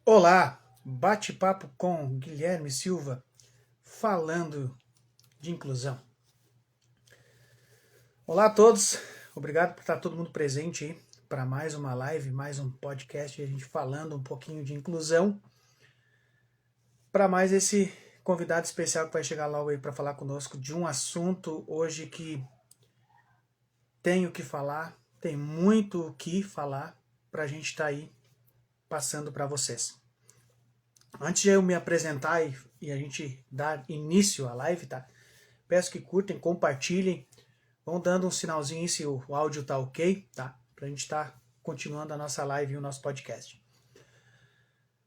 Olá, bate-papo com Guilherme Silva, falando de inclusão. Olá a todos, obrigado por estar todo mundo presente aí para mais uma live, mais um podcast, a gente falando um pouquinho de inclusão, para mais esse convidado especial que vai chegar logo aí para falar conosco de um assunto hoje que tem o que falar, tem muito o que falar para a gente estar aí passando para vocês. Antes de eu me apresentar e a gente dar início à live, tá? Peço que curtem, compartilhem, vão dando um sinalzinho se o áudio tá ok, tá? Pra gente estar continuando a nossa live e o nosso podcast.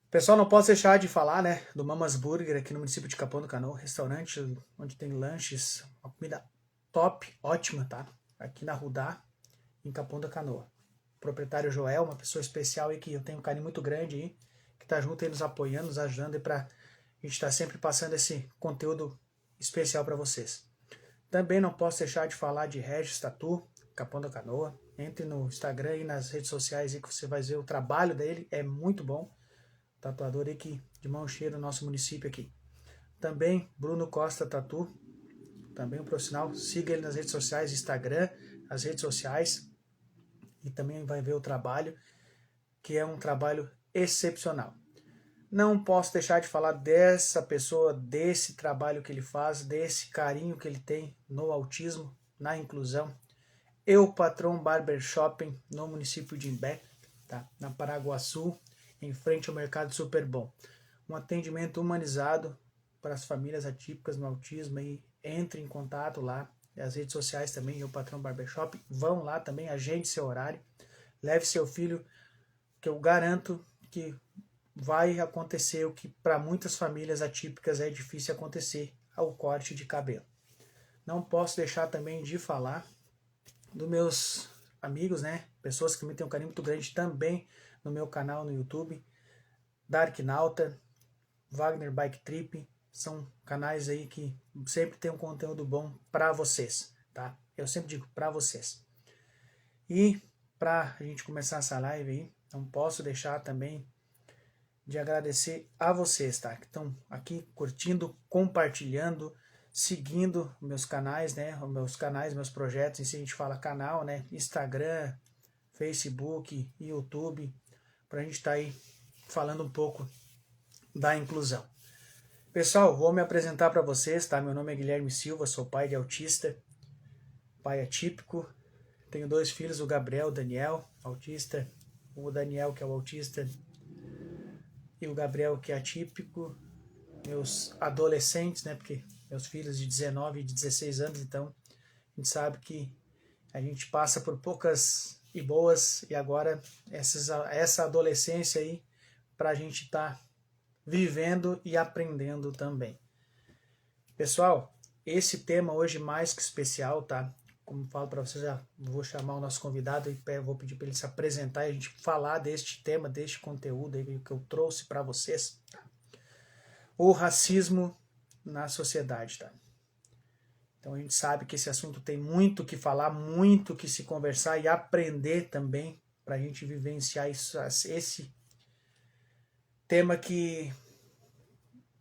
Pessoal, não posso deixar de falar, né, do Mamas Burger aqui no município de Capão do Canoa, restaurante onde tem lanches, uma comida top, ótima, tá? Aqui na Rudá, em Capão da Canoa. O proprietário Joel, uma pessoa especial aí que eu tenho um carinho muito grande aí, que tá junto aí nos apoiando, nos ajudando aí pra gente estar sempre passando esse conteúdo especial para vocês. Também não posso deixar de falar de Regis Tatu, Capão da Canoa. Entre no Instagram e nas redes sociais aí que você vai ver o trabalho dele, é muito bom. Tatuador aí que de mão cheia do nosso município aqui. Também Bruno Costa Tatu, também um profissional. Siga ele nas redes sociais, Instagram, as redes sociais. E também vai ver o trabalho, que é um trabalho excepcional. Não posso deixar de falar dessa pessoa, desse trabalho que ele faz, desse carinho que ele tem no autismo, na inclusão. Eu Patrão Barber Shopping, no município de Imbé, tá? Na Paraguaçu, em frente ao Mercado Super Bom. Um atendimento humanizado para as famílias atípicas no autismo. E entre em contato lá. As redes sociais também, Eu Patrão Barber Shopping. Vão lá também, agende seu horário. Leve seu filho, que eu garanto que vai acontecer o que para muitas famílias atípicas é difícil acontecer, o corte de cabelo. Não posso deixar também de falar dos meus amigos, né? Pessoas que me têm um carinho muito grande também no meu canal no YouTube, Dark Nauta, Wagner Bike Trip, são canais aí que sempre tem um conteúdo bom para vocês, tá? Eu sempre digo para vocês. E para a gente começar essa live aí, não posso deixar também de agradecer a vocês, tá? Que estão aqui curtindo, compartilhando, seguindo meus canais, né? Meus projetos, e se a gente fala canal, né? Instagram, Facebook, YouTube, para a gente estar aí falando um pouco da inclusão. Pessoal, vou me apresentar para vocês, tá? Meu nome é Guilherme Silva, sou pai de autista, pai atípico. Tenho 2 filhos, o Gabriel e o Daniel, autista. O Daniel, que é o autista, e o Gabriel, que é atípico. Meus adolescentes, né? Porque meus filhos de 19 e de 16 anos, então a gente sabe que a gente passa por poucas e boas, e agora essa adolescência aí para a gente estar vivendo e aprendendo também. Pessoal, esse tema hoje mais que especial, tá? Como falo para vocês, já vou chamar o nosso convidado e vou pedir para ele se apresentar e a gente falar deste tema, deste conteúdo aí que eu trouxe para vocês. Tá? O racismo na sociedade, tá? Então a gente sabe que esse assunto tem muito que falar, muito que se conversar e aprender também para a gente vivenciar esse tema que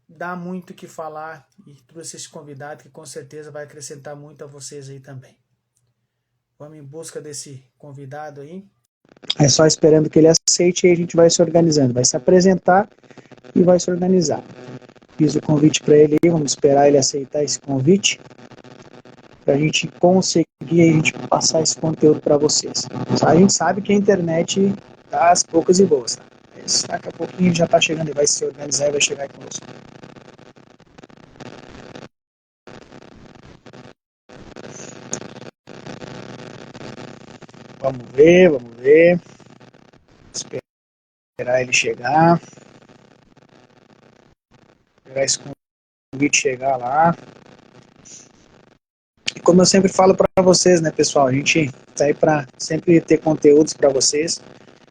dá muito que falar, e trouxe esse convidado que com certeza vai acrescentar muito a vocês aí também. Vamos em busca desse convidado aí. É só esperando que ele aceite e a gente vai se organizando, vai se apresentar e vai se organizar. Fiz o convite para ele aí, vamos esperar ele aceitar esse convite para a gente conseguir a gente passar esse conteúdo para vocês. A gente sabe que a internet tá às poucas e boas, tá? Mas daqui a pouquinho ele já está chegando e vai se organizar e vai chegar aí conosco. Vamos ver. Esperar ele chegar. Esperar esse convite chegar lá. E como eu sempre falo para vocês, né, pessoal? A gente tá aí para sempre ter conteúdos para vocês.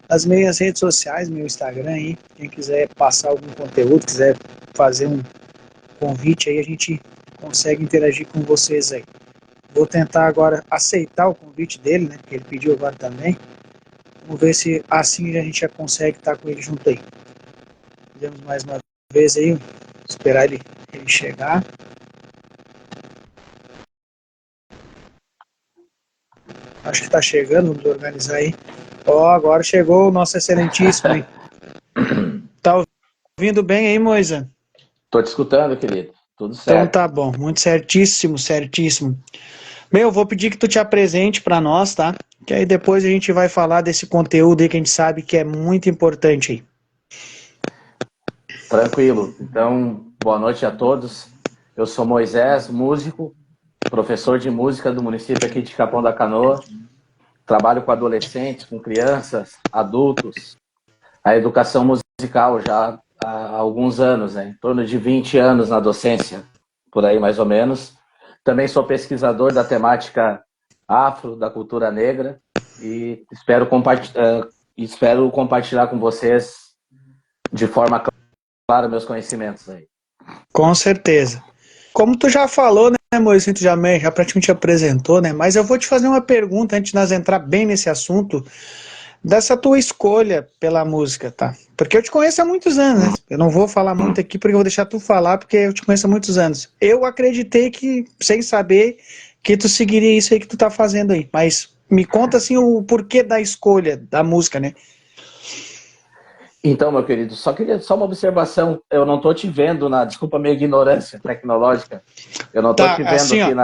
As minhas redes sociais, meu Instagram aí. Quem quiser passar algum conteúdo, quiser fazer um convite aí, a gente consegue interagir com vocês aí. Vou tentar agora aceitar o convite dele, né? Que ele pediu agora também. Vamos ver se assim a gente já consegue estar com ele junto aí. Fizemos mais uma vez aí, esperar ele chegar. Acho que está chegando, vamos organizar aí. Ó, agora chegou o nosso excelentíssimo aí. Tá ouvindo bem aí, Moisa? Tô te escutando, querido. Tudo Então certo. tá bom, muito certíssimo, certíssimo. Bem, eu vou pedir que tu te apresente para nós, tá? Que aí depois a gente vai falar desse conteúdo aí que a gente sabe que é muito importante aí. Tranquilo. Então, boa noite a todos. Eu sou Moisés, músico, professor de música do município aqui de Capão da Canoa. Trabalho com adolescentes, com crianças, adultos. A educação musical já há alguns anos, né? Em torno de 20 anos na docência, por aí mais ou menos. Também sou pesquisador da temática afro, da cultura negra, e espero compartilhar com vocês de forma clara meus conhecimentos aí. Com certeza. Como tu já falou, né, Moisés, tu já praticamente apresentou, né? Mas eu vou te fazer uma pergunta antes de nós entrar bem nesse assunto dessa tua escolha pela música, tá? Porque eu te conheço há muitos anos, né? Eu não vou falar muito aqui porque eu vou deixar tu falar porque eu te conheço há muitos anos. Eu acreditei que, sem saber, que tu seguiria isso aí que tu tá fazendo aí. Mas me conta, assim, o porquê da escolha da música, né? Então, meu querido, só uma observação. Eu não estou te vendo desculpa a minha ignorância tecnológica. Eu não estou Tá, te vendo assim, ó. aqui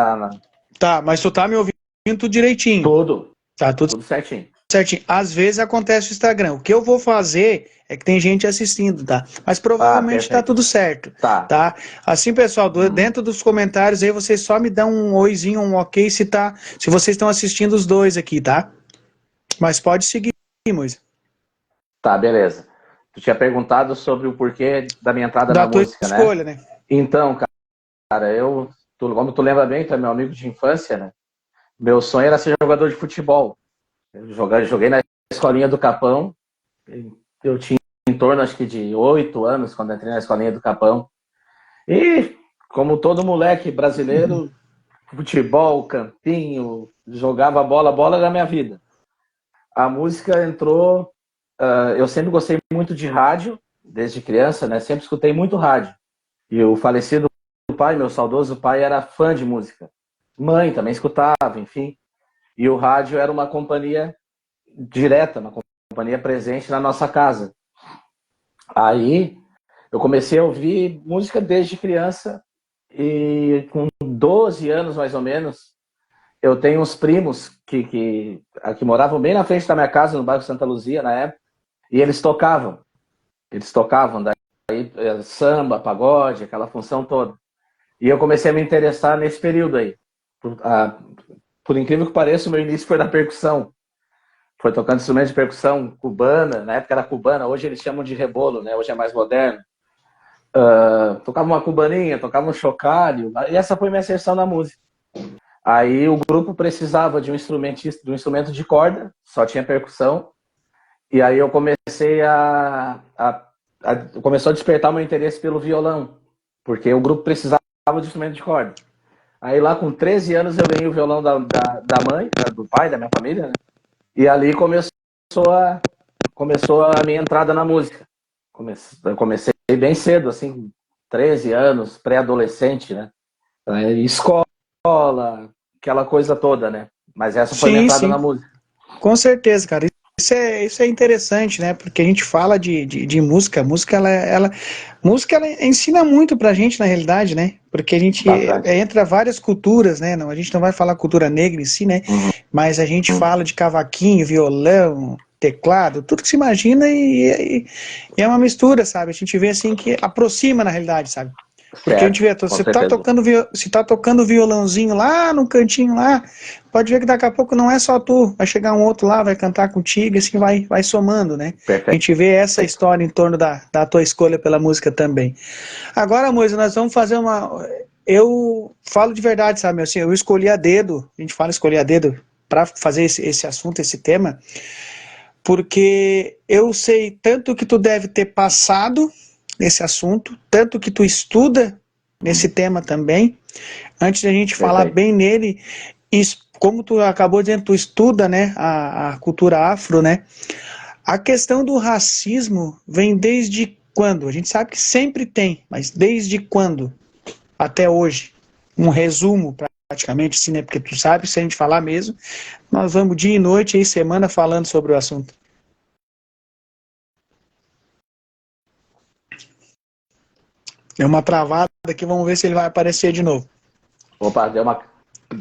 Tá, mas tu tá me ouvindo tudo direitinho. tudo, Tá, tudo tudo certinho. certinho. Às vezes acontece no Instagram. O que eu vou fazer é que tem gente assistindo, tá? Mas Ah, provavelmente tá perfeito. tudo certo, Tá. tá? Assim, pessoal, dentro dos comentários aí, vocês só me dão um oizinho, um ok se vocês estão assistindo os dois aqui, tá? Mas pode seguir, Moisés. Tá, beleza. Tu tinha perguntado sobre o porquê da minha entrada Da na tua música, né? escolha, né? Então, cara, como tu lembra bem, tu é meu amigo de infância, né? Meu sonho era ser jogador de futebol. Joguei na escolinha do Capão. Eu tinha em torno, acho que, de 8 anos quando entrei na escolinha do Capão. E, como todo moleque brasileiro, futebol, campinho, jogava bola, a bola era a minha vida. A música entrou. Eu sempre gostei muito de rádio, desde criança, né? Sempre escutei muito rádio. E o falecido pai, meu saudoso pai, era fã de música. Mãe também escutava, enfim. E o rádio era uma companhia direta, uma companhia presente na nossa casa. Aí eu comecei a ouvir música desde criança e com 12 anos mais ou menos, eu tenho uns primos que moravam bem na frente da minha casa, no bairro Santa Luzia, na época, e eles tocavam. Eles tocavam daí samba, pagode, aquela função toda. E eu comecei a me interessar nesse período aí. Por incrível que pareça, o meu início foi na percussão. Foi tocando instrumentos de percussão cubana, na época era cubana, hoje eles chamam de rebolo, né? Hoje é mais moderno. Tocava uma cubaninha, tocava um chocalho, e essa foi minha inserção na música. Aí o grupo precisava de um instrumentista, de um instrumento de corda, só tinha percussão, e aí eu comecei começou a despertar meu interesse pelo violão, porque o grupo precisava de instrumento de corda. Aí lá com 13 anos eu ganhei o violão da mãe, do pai, da minha família, né? E ali começou a minha entrada na música. Eu comecei bem cedo, assim, 13 anos, pré-adolescente, né? Escola, aquela coisa toda, né? Mas essa foi minha Sim, entrada sim. na música. Com certeza, cara. Isso é interessante, né? Porque a gente fala de música. Música ela ensina muito pra gente, na realidade, né? Porque a gente Bastante. entra várias culturas, né? Não, a gente não vai falar cultura negra em si, né? Uhum. Mas a gente fala de cavaquinho, violão, teclado, tudo que se imagina e é uma mistura, sabe? A gente vê assim que aproxima na realidade, sabe? Porque a gente Certo, vê, com você tá certeza. tocando, se tá tocando violãozinho lá no cantinho lá, pode ver que daqui a pouco não é só tu, vai chegar um outro lá, vai cantar contigo, e assim vai somando, né? A Perfeito. gente vê essa história em torno da tua escolha pela música também. Agora, Moisa, nós vamos fazer uma. Eu falo de verdade, sabe? Assim, eu escolhi a dedo, a gente fala escolher a dedo para fazer esse assunto, esse tema, porque eu sei tanto que tu deve ter passado nesse assunto, tanto que tu estuda nesse tema também. Antes da gente falar Perfeito. bem nele, como tu acabou dizendo, tu estuda, né, a cultura afro, né? A questão do racismo vem desde quando? A gente sabe que sempre tem, mas desde quando até hoje? Um resumo, praticamente, assim, né? Porque tu sabe, se a gente falar mesmo, nós vamos dia e noite aí, semana, falando sobre o assunto. Deu uma travada aqui, vamos ver se ele vai aparecer de novo. Opa, deu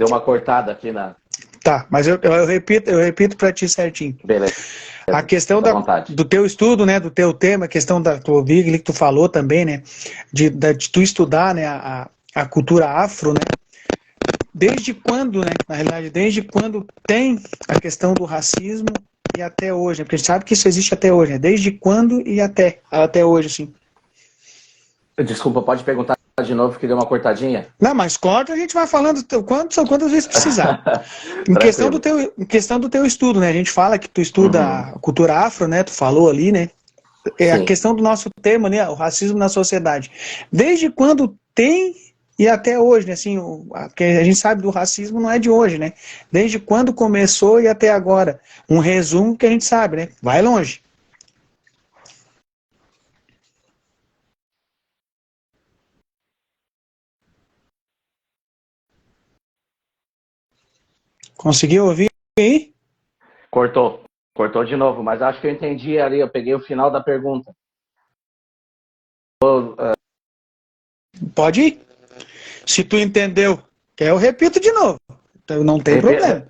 uma cortada aqui na. Tá, mas eu repito para ti certinho. Beleza, A questão à vontade. do teu estudo, né, do teu tema, a questão da tua que tu falou também, né, de tu estudar, né, a cultura afro, né, desde quando, né, na realidade, desde quando tem a questão do racismo e até hoje, né, porque a gente sabe que isso existe até hoje, né, desde quando e até hoje, assim. Desculpa, pode perguntar de novo que deu uma cortadinha? Não, mas corta a gente vai falando quantas vezes precisar. Tranquilo. Em questão do teu estudo, né, a gente fala que tu estuda Uhum. a cultura afro, né, tu falou ali, né, é a Sim. questão do nosso tema, né, o racismo na sociedade. Desde quando tem e até hoje, né, assim, porque a gente sabe do racismo não é de hoje, né? Desde quando começou e até agora. Um resumo que a gente sabe, né? Vai longe. Conseguiu ouvir aí? Cortou. Cortou de novo, mas acho que eu entendi ali, eu peguei o final da pergunta. Pode ir. Se tu entendeu, que eu repito de novo. Então não tem problema.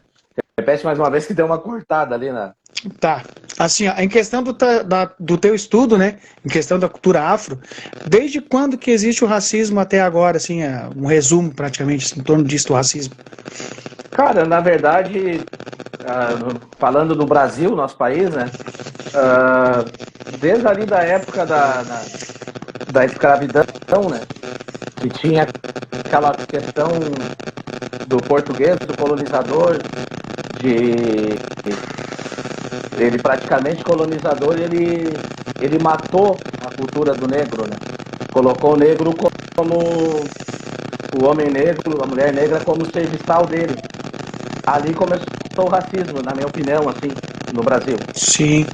Repete mais uma vez que deu uma cortada ali na. Tá. Assim, ó, em questão do teu estudo, né? Em questão da cultura afro, desde quando que existe o racismo até agora, assim, um resumo praticamente assim, em torno disso, do racismo? Cara, na verdade, falando do Brasil, nosso país, né? Desde ali da época da escravidão, né? Que tinha aquela questão do português, do colonizador, de ele praticamente colonizador, ele matou a cultura do negro, né? Colocou o negro como o homem negro, a mulher negra como serviçal dele. Ali começou o racismo, na minha opinião, assim, no Brasil. Sim.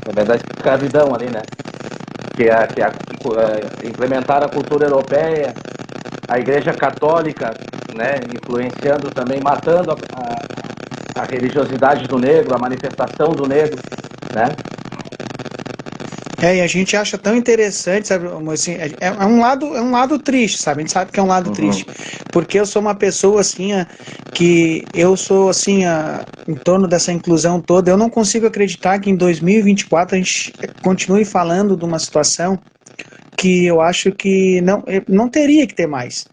Na verdade, a escravidão ali, né? Implementar a cultura europeia, a Igreja Católica, né? Influenciando também, matando a religiosidade do negro, a manifestação do negro, né? E a gente acha tão interessante, sabe, assim, é um lado triste, sabe? A gente sabe que é um lado triste, porque eu sou uma pessoa assim, que eu sou assim, em torno dessa inclusão toda, eu não consigo acreditar que em 2024 a gente continue falando de uma situação que eu acho que não teria que ter mais,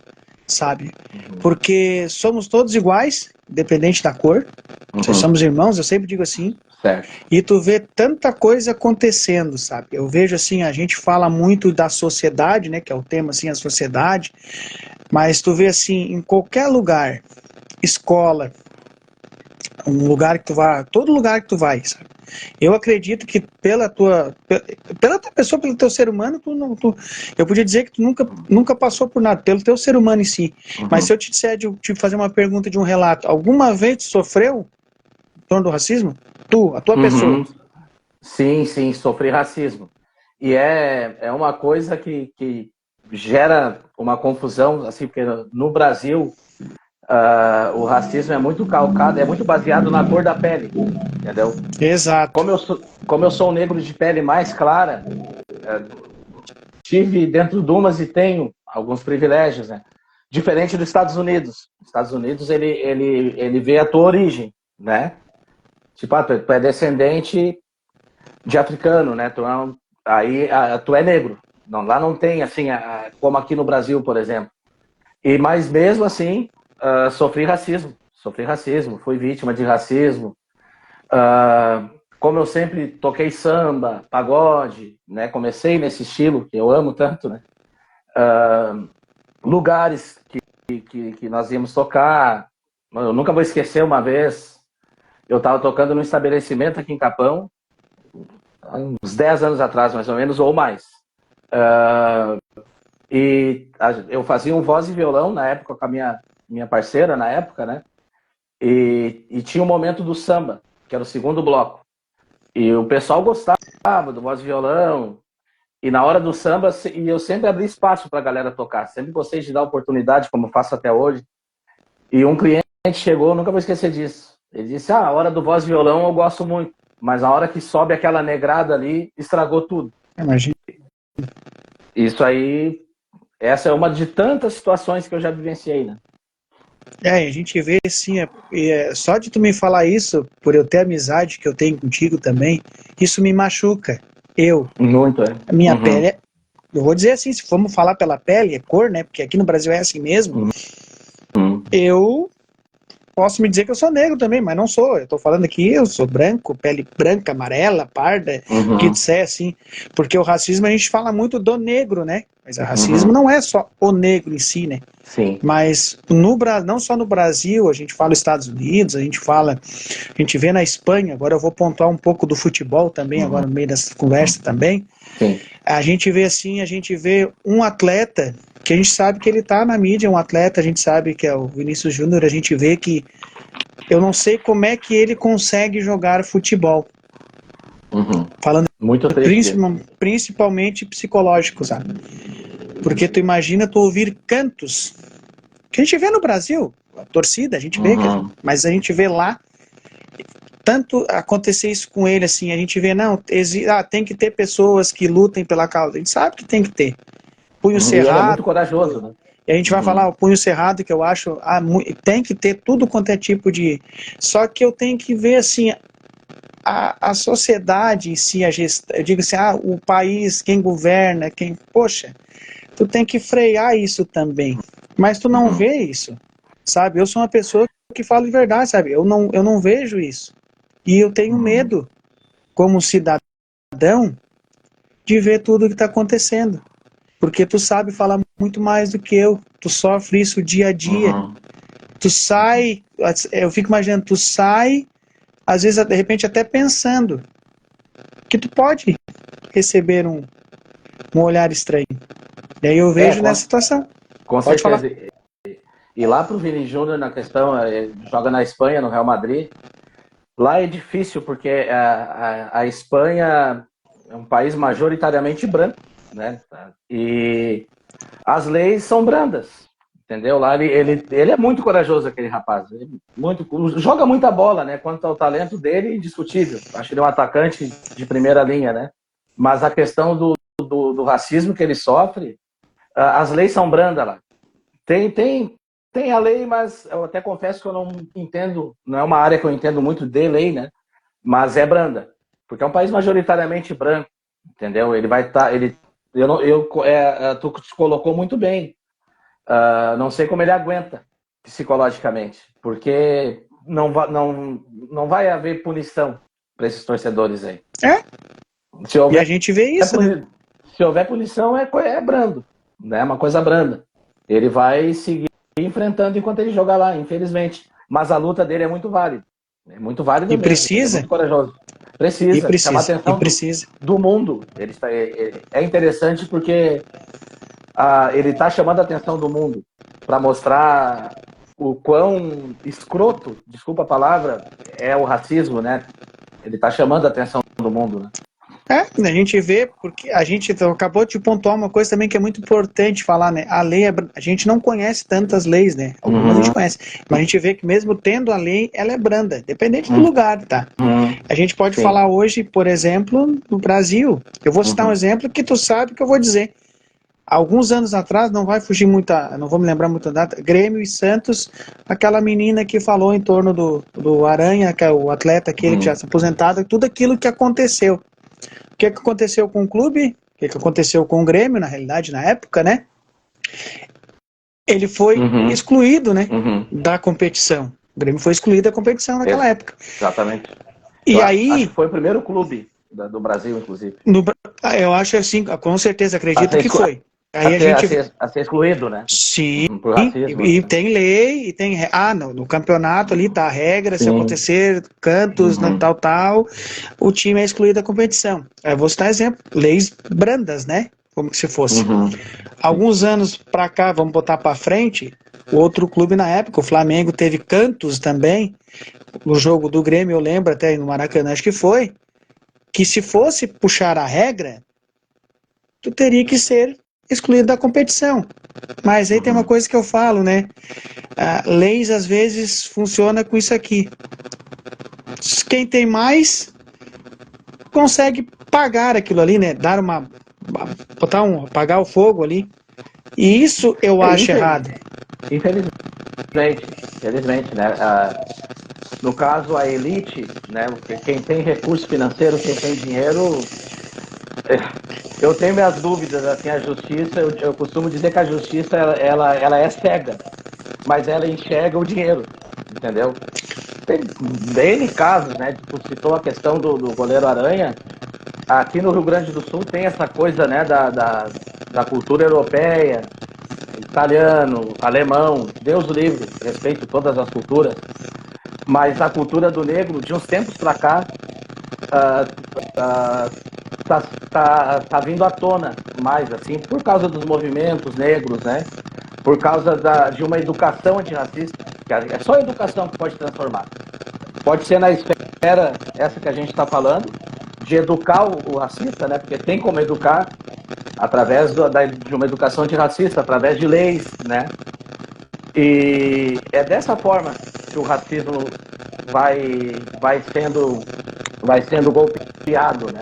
sabe? Porque somos todos iguais, independente da cor, nós somos irmãos, eu sempre digo assim. Certo. E tu vê tanta coisa acontecendo, sabe? Eu vejo assim, a gente fala muito da sociedade, né? Que é o tema, assim, a sociedade. Mas tu vê assim, em qualquer lugar, escola, um lugar que tu vai, todo lugar que tu vai, sabe? Eu acredito que pela tua pessoa, pelo teu ser humano, eu podia dizer que tu nunca passou por nada, pelo teu ser humano em si. Mas se eu te disser de te fazer uma pergunta de um relato, alguma vez tu sofreu em torno do racismo? A tua pessoa. Sim, sim, sofri racismo. E é uma coisa que gera uma confusão, assim, porque no Brasil o racismo é muito calcado, é muito baseado na cor da pele, entendeu? Exato. Como eu sou um negro de pele mais clara, tive dentro de umas e tenho alguns privilégios, né? Diferente dos Estados Unidos. Os Estados Unidos, ele vê a tua origem, né? Tipo, tu é descendente de africano, né? Tu é negro. Não, lá não tem, assim, como aqui no Brasil, por exemplo. Mas mesmo assim, sofri racismo. Sofri racismo, fui vítima de racismo. Como eu sempre toquei samba, pagode, né? Comecei nesse estilo, que eu amo tanto, né? Lugares que nós íamos tocar. Eu nunca vou esquecer uma vez, eu estava tocando num estabelecimento aqui em Capão, uns 10 anos atrás, mais ou menos, ou mais. Eu fazia um voz e violão na época com a minha parceira, na época, né? E tinha um momento do samba, que era o segundo bloco. E o pessoal gostava do voz e violão. E na hora do samba, e eu sempre abri espaço para a galera tocar. Sempre gostei de dar oportunidade, como faço até hoje. E um cliente chegou, nunca vou esquecer disso. Ele disse, a hora do voz e violão eu gosto muito. Mas a hora que sobe aquela negrada ali, estragou tudo. Imagina. Isso aí, essa é uma de tantas situações que eu já vivenciei, né? A gente vê assim, só de tu me falar isso, por eu ter a amizade que eu tenho contigo também, isso me machuca. Muito, é. A minha pele, eu vou dizer assim, se formos falar pela pele, é cor, né? Porque aqui no Brasil é assim mesmo. Eu posso me dizer que eu sou negro também, mas não sou. Eu tô falando aqui, eu sou branco, pele branca, amarela, parda, o que disser assim. Porque o racismo a gente fala muito do negro, né? Mas o racismo não é só o negro em si, né? Sim. Mas não só no Brasil, a gente fala nos Estados Unidos, a gente vê na Espanha, agora eu vou pontuar um pouco do futebol também, agora no meio dessa conversa também. Sim. A gente vê um atleta que a gente sabe que ele tá na mídia, um atleta, a gente sabe que é o Vinícius Júnior, a gente vê que eu não sei como é que ele consegue jogar futebol. Falando muito principalmente psicológico, sabe? Porque tu imagina tu ouvir cantos que a gente vê no Brasil, a torcida, a gente vê, mas a gente vê lá tanto acontecer isso com ele, assim, a gente vê, tem que ter pessoas que lutem pela causa, a gente sabe que tem que ter. Punho cerrado. Ele é muito corajoso, né? E a gente vai falar o punho cerrado, que eu acho, tem que ter tudo quanto é tipo de... Só que eu tenho que ver, assim, a sociedade em si, eu digo assim, o país, quem governa, poxa, tu tem que frear isso também. Mas tu não vê isso, sabe? Eu sou uma pessoa que fala de verdade, sabe? Eu não vejo isso. E eu tenho medo, como cidadão, de ver tudo o que está acontecendo. Porque tu sabe falar muito mais do que eu. Tu sofre isso dia a dia. Tu sai, eu fico imaginando, tu sai, às vezes, de repente, até pensando que tu pode receber um olhar estranho. E aí eu vejo nessa situação. Com pode certeza. Falar. E lá pro Vini Júnior, na questão, joga na Espanha, no Real Madrid. Lá é difícil, porque a Espanha é um país majoritariamente branco, né? E as leis são brandas, entendeu? Lá ele é muito corajoso, aquele rapaz. Joga muita bola, né? Quanto ao talento dele, indiscutível. Acho que ele é um atacante de primeira linha, né? Mas a questão do racismo que ele sofre, as leis são brandas lá. Tem a lei, mas eu até confesso que eu não entendo, não é uma área que eu entendo muito de lei, né? Mas é branda, porque é um país majoritariamente branco, entendeu? Ele vai estar, tu te colocou muito bem. Não sei como ele aguenta psicologicamente, porque não vai haver punição para esses torcedores aí. E a gente vê isso, né? Se houver punição, é brando, né? Uma coisa branda. Ele vai seguir enfrentando enquanto ele jogar lá, infelizmente. Mas a luta dele é muito válida. É muito válida mesmo. Precisa. É muito corajoso. Precisa chamar a atenção do mundo. É interessante porque ele está chamando a atenção do mundo para mostrar o quão escroto, desculpa a palavra, é o racismo, né? Ele está chamando a atenção do mundo, né? A gente vê, porque a gente acabou de pontuar uma coisa também que é muito importante falar, né? A lei, a gente não conhece tantas leis, né? Algumas a gente conhece, mas a gente vê que mesmo tendo a lei, ela é branda, dependente do lugar, tá? A gente pode falar hoje, por exemplo, no Brasil. Eu vou citar um exemplo que tu sabe que eu vou dizer. Alguns anos atrás, não vai fugir muita, não vou me lembrar muita data, Grêmio e Santos, aquela menina que falou em torno do Aranha, que é o atleta aquele que já se aposentado, tudo aquilo que aconteceu. O que aconteceu com o clube? O que aconteceu com o Grêmio, na realidade, na época, né? Ele foi excluído, né, da competição. O Grêmio foi excluído da competição naquela época. Exatamente. E aí... Acho que foi o primeiro clube do Brasil, inclusive. Eu acho assim, com certeza, acredito que foi. Aí a ser excluído, né? Sim, por racismo, e tem lei, e tem... no campeonato ali tá a regra, se acontecer cantos, tal, o time é excluído da competição. Eu vou citar exemplo, leis brandas, né? Como se fosse. Alguns anos pra cá, vamos botar pra frente, o outro clube na época, o Flamengo, teve cantos também, no jogo do Grêmio, eu lembro até no Maracanã, acho que foi, que se fosse puxar a regra, tu teria que ser excluído da competição. Mas aí tem uma coisa que eu falo, né? Leis às vezes funciona com isso aqui. Quem tem mais consegue pagar aquilo ali, né? Apagar o fogo ali. E isso eu acho errado. Infelizmente, né? No caso, a elite, né? Quem tem recurso financeiro, quem tem dinheiro, eu tenho minhas dúvidas, assim, a justiça, eu costumo dizer que a justiça, ela é cega, mas ela enxerga o dinheiro, entendeu? Tem N casos, né? Tu citou a questão do goleiro Aranha. Aqui no Rio Grande do Sul tem essa coisa, né, da cultura europeia, italiano, alemão, Deus o livre, respeito todas as culturas, mas a cultura do negro, de uns tempos para cá, tá vindo à tona mais, assim, por causa dos movimentos negros, né? Por causa de uma educação antirracista, que é só a educação que pode transformar. Pode ser na esfera, essa que a gente está falando, de educar o racista, né? Porque tem como educar através de uma educação antirracista, através de leis, né? E é dessa forma que o racismo vai sendo golpeado, né?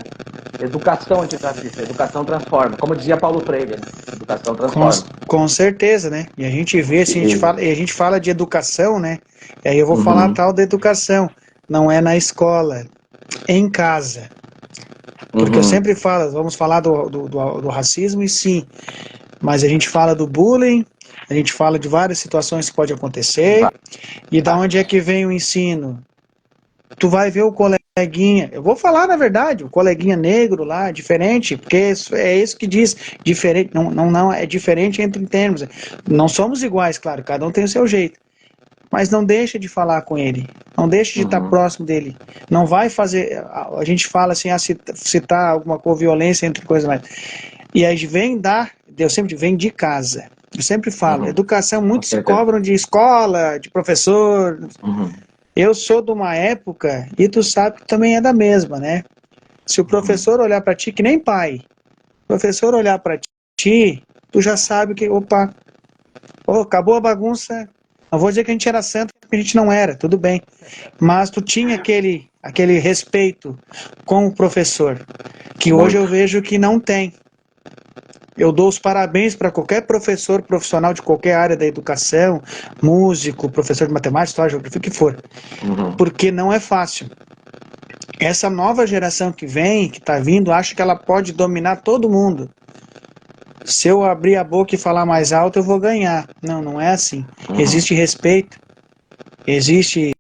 Educação antirracista, educação transforma. Como dizia Paulo Freire, né? Educação transforma. Com certeza, né? E a gente vê, assim, a gente fala de educação, né? E aí eu vou falar tal da educação. Não é na escola, é em casa. Porque eu sempre falo, vamos falar do racismo e sim, mas a gente fala do bullying, a gente fala de várias situações que pode acontecer, e da onde é que vem o ensino? Tu vai ver o coleguinha, eu vou falar na verdade, o coleguinha negro lá, diferente, porque é isso que diz, diferente, não é diferente entre termos, não somos iguais, claro, cada um tem o seu jeito, mas não deixa de falar com ele, não deixa de estar próximo dele, não vai fazer, a gente fala assim, citar alguma coisa, violência entre coisas mais, e aí eu sempre digo, vem de casa, eu sempre falo, educação, muitos se cobram de escola, de professor, eu sou de uma época, e tu sabe que também é da mesma, né? Se o professor olhar para ti, que nem pai, o professor olhar para ti, tu já sabe que, opa, acabou a bagunça. Não vou dizer que a gente era santo, porque a gente não era, tudo bem. Mas tu tinha aquele respeito com o professor, que hoje eu vejo que não tem. Eu dou os parabéns para qualquer professor profissional de qualquer área da educação, músico, professor de matemática, história, geografia, o que for. Porque não é fácil. Essa nova geração que vem, que está vindo, acho que ela pode dominar todo mundo. Se eu abrir a boca e falar mais alto, eu vou ganhar. Não, não é assim. Existe respeito, existe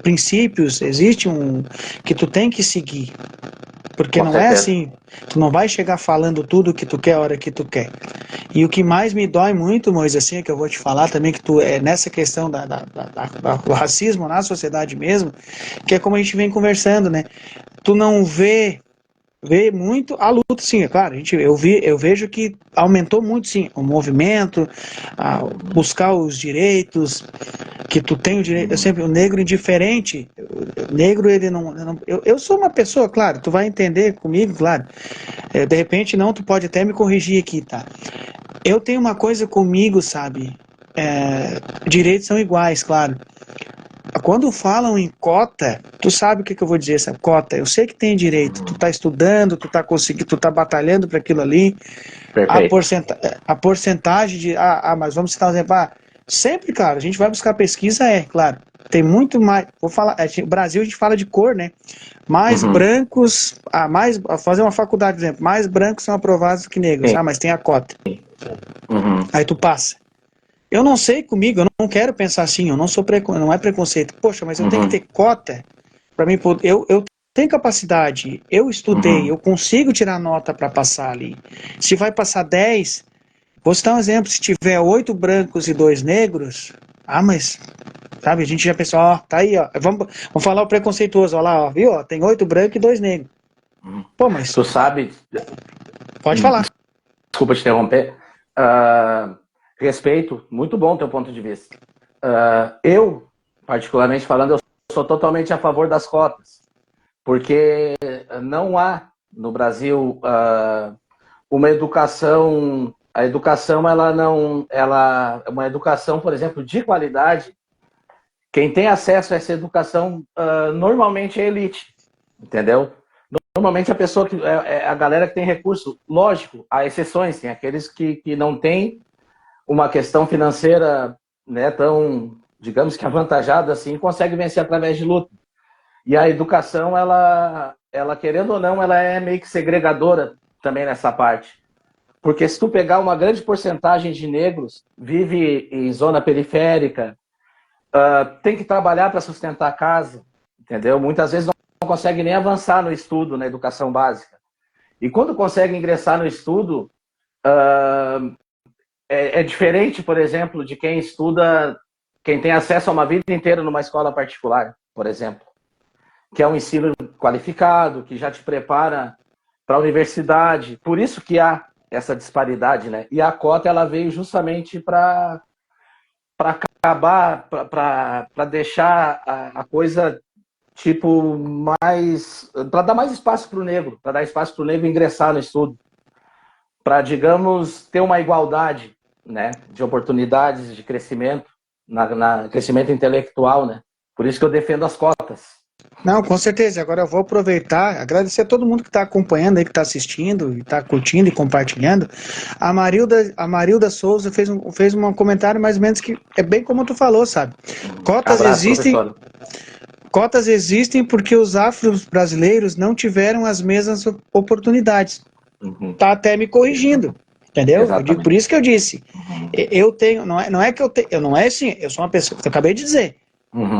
princípios, existe que tu tem que seguir. Porque não é assim, tu não vai chegar falando tudo que tu quer a hora que tu quer. E o que mais me dói muito, Moisés, assim, é que eu vou te falar também, que tu é nessa questão do racismo na sociedade mesmo, que é como a gente vem conversando, né? Tu não vê muito a luta, sim, é claro, eu vejo que aumentou muito, sim, o movimento, buscar os direitos, que tu tem o direito, o negro indiferente, o negro, ele não eu sou uma pessoa, claro, tu vai entender comigo, claro, de repente não, tu pode até me corrigir aqui, tá? Eu tenho uma coisa comigo, sabe, direitos são iguais, claro. Quando falam em cota, tu sabe o que eu vou dizer, essa cota, eu sei que tem direito, tu tá estudando, tu tá conseguindo, tu tá batalhando para aquilo ali, a porcentagem de, mas vamos citar um exemplo, sempre, claro, a gente vai buscar pesquisa, claro, tem muito mais, vou falar, no Brasil a gente fala de cor, né, mais brancos, fazer uma faculdade, por exemplo, mais brancos são aprovados do que negros, mas tem a cota, aí tu passa. Eu não sei comigo, eu não quero pensar assim, eu não sou não é preconceito. Poxa, mas eu tenho que ter cota para mim poder. Eu tenho capacidade, eu estudei, eu consigo tirar nota para passar ali. Se vai passar 10, vou citar um exemplo, se tiver 8 brancos e 2 negros, mas, sabe, a gente já pensou, tá aí, vamos falar o preconceituoso, lá, viu, tem 8 brancos e 2 negros. Pô, mas... Tu sabe... Pode falar. Desculpa te interromper. Respeito, muito bom teu ponto de vista. Eu, particularmente falando, eu sou totalmente a favor das cotas, porque não há no Brasil, uma educação, a educação, ela não, ela, uma educação, por exemplo, de qualidade, quem tem acesso a essa educação, normalmente é elite, entendeu? Normalmente a pessoa que, a galera que tem recurso, lógico, há exceções, tem aqueles que não têm uma questão financeira, né, tão, digamos que avantajada assim, consegue vencer através de luta. E a educação, ela querendo ou não, ela é meio que segregadora também nessa parte. Porque se tu pegar uma grande porcentagem de negros, vive em zona periférica, tem que trabalhar para sustentar a casa, entendeu? Muitas vezes não consegue nem avançar no estudo, na educação básica. E quando consegue ingressar no estudo, é diferente, por exemplo, de quem estuda, quem tem acesso a uma vida inteira numa escola particular, por exemplo, que é um ensino qualificado, que já te prepara para a universidade. Por isso que há essa disparidade, né? E a cota, ela veio justamente para acabar, para deixar a coisa tipo mais, para dar mais espaço para o negro, para dar espaço para o negro ingressar no estudo, para, digamos, ter uma igualdade, né, de oportunidades de crescimento, crescimento intelectual, né? Por isso que eu defendo as cotas. Não, com certeza. Agora eu vou aproveitar, agradecer a todo mundo que está acompanhando aí, que está assistindo, e está curtindo e compartilhando. A Marilda Souza fez um comentário mais ou menos que é bem como tu falou, sabe? Cotas Abraço, existem, professor. cotas existem porque os afro-brasileiros não tiveram as mesmas oportunidades. Tá até me corrigindo, entendeu? Exatamente. Por isso que eu disse. Eu tenho, não é que eu tenho, eu não é assim, eu sou uma pessoa, que eu acabei de dizer.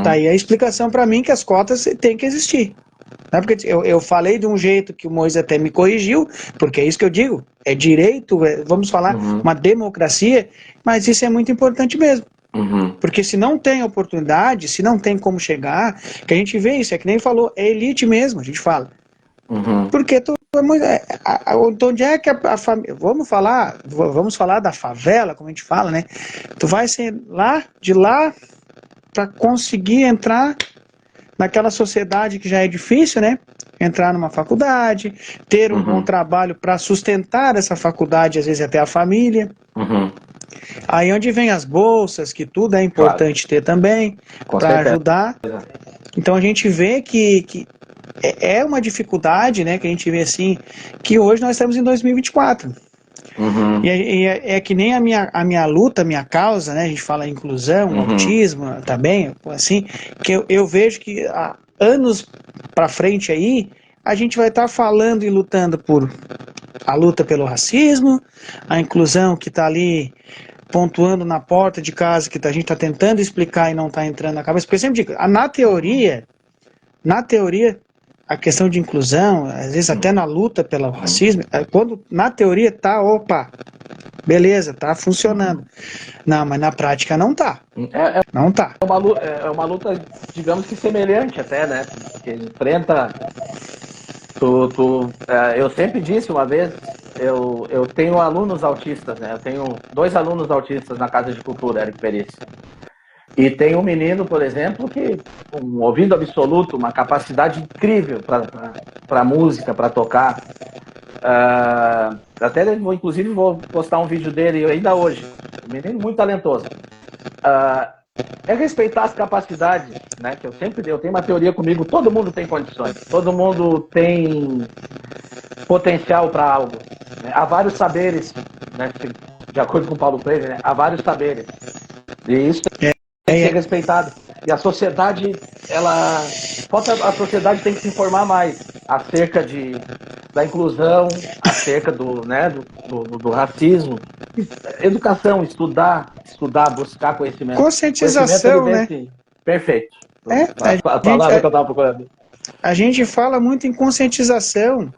Tá aí a explicação para mim que as cotas têm que existir. Não é porque eu falei de um jeito que o Moisés até me corrigiu, porque é isso que eu digo, é direito, vamos falar, uma democracia, mas isso é muito importante mesmo. Porque se não tem oportunidade, se não tem como chegar, que a gente vê isso, é que nem falou, é elite mesmo, a gente fala. Porque tu é muito. Onde é que a família. Vamos falar da favela, como a gente fala, né? Tu vai ser de lá para conseguir entrar naquela sociedade que já é difícil, né? Entrar numa faculdade, ter um bom trabalho para sustentar essa faculdade, às vezes até a família. Aí onde vem as bolsas, que tudo é importante ter também, para ajudar. Então a gente vê que é uma dificuldade, né? Que a gente vê assim, que hoje nós estamos em 2024. E é que nem a minha luta, a minha causa, né? A gente fala inclusão, autismo, também, assim, que eu vejo que há anos para frente aí, a gente vai estar falando e lutando por a luta pelo racismo, a inclusão que está ali pontuando na porta de casa, que a gente está tentando explicar e não está entrando na cabeça. Porque eu sempre digo, na teoria, a questão de inclusão, às vezes até na luta pelo racismo, quando na teoria tá, beleza, tá funcionando. Não, mas na prática não tá. Não tá. É uma luta, digamos que semelhante até, né? Que enfrenta. Eu sempre disse uma vez, eu tenho alunos autistas, né? Eu tenho 2 alunos autistas na Casa de Cultura, Érico Perício. E tem um menino, por exemplo, que um ouvido absoluto, uma capacidade incrível para música, para tocar. Inclusive, vou postar um vídeo dele ainda hoje. Um menino muito talentoso. É respeitar as capacidades, né? Que eu tenho uma teoria comigo, todo mundo tem condições, todo mundo tem potencial para algo. Né? Há vários saberes, né? De acordo com Paulo Freire, né? Há vários saberes. E isso tem que ser respeitado. E a sociedade, a sociedade tem que se informar mais acerca da inclusão, acerca do racismo. Educação, estudar, buscar conhecimento. Conscientização, né? Perfeito. A palavra que eu estava procurando. A gente fala muito em conscientização.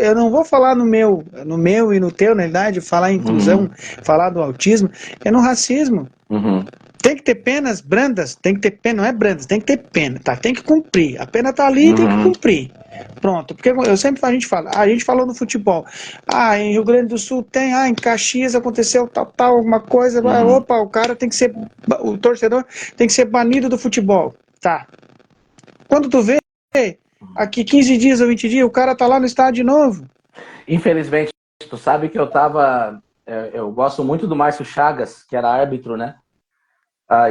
Eu não vou falar no meu e no teu, na verdade, falar em inclusão, falar do autismo, é no racismo. Tem que ter penas brandas, tem que ter pena, não é brandas, tem que ter pena, tá? Tem que cumprir. A pena tá ali, tem que cumprir. Pronto, porque a gente falou no futebol. Em Rio Grande do Sul tem, em Caxias aconteceu tal, alguma coisa, opa, o torcedor tem que ser banido do futebol. Tá. Quando tu vê, aqui 15 dias ou 20 dias, o cara tá lá no estádio de novo. Infelizmente, tu sabe que eu gosto muito do Márcio Chagas, que era árbitro, né?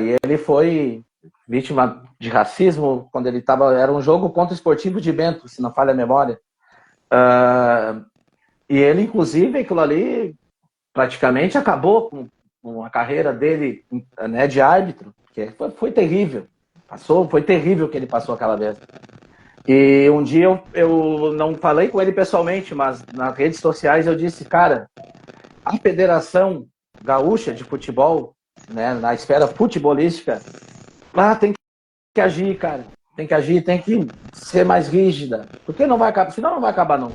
E ele foi vítima de racismo quando ele estava. Era um jogo contra o Esportivo de Bento, se não falha a memória. E ele, inclusive, aquilo ali praticamente acabou com a carreira dele, né, de árbitro, que foi terrível. Foi terrível o que ele passou aquela vez. E um dia eu não falei com ele pessoalmente, mas nas redes sociais eu disse, cara, a Federação Gaúcha de Futebol, né, na esfera futebolística, tem que agir, cara. Tem que agir, tem que ser mais rígida. Porque não vai acabar, senão não vai acabar, não.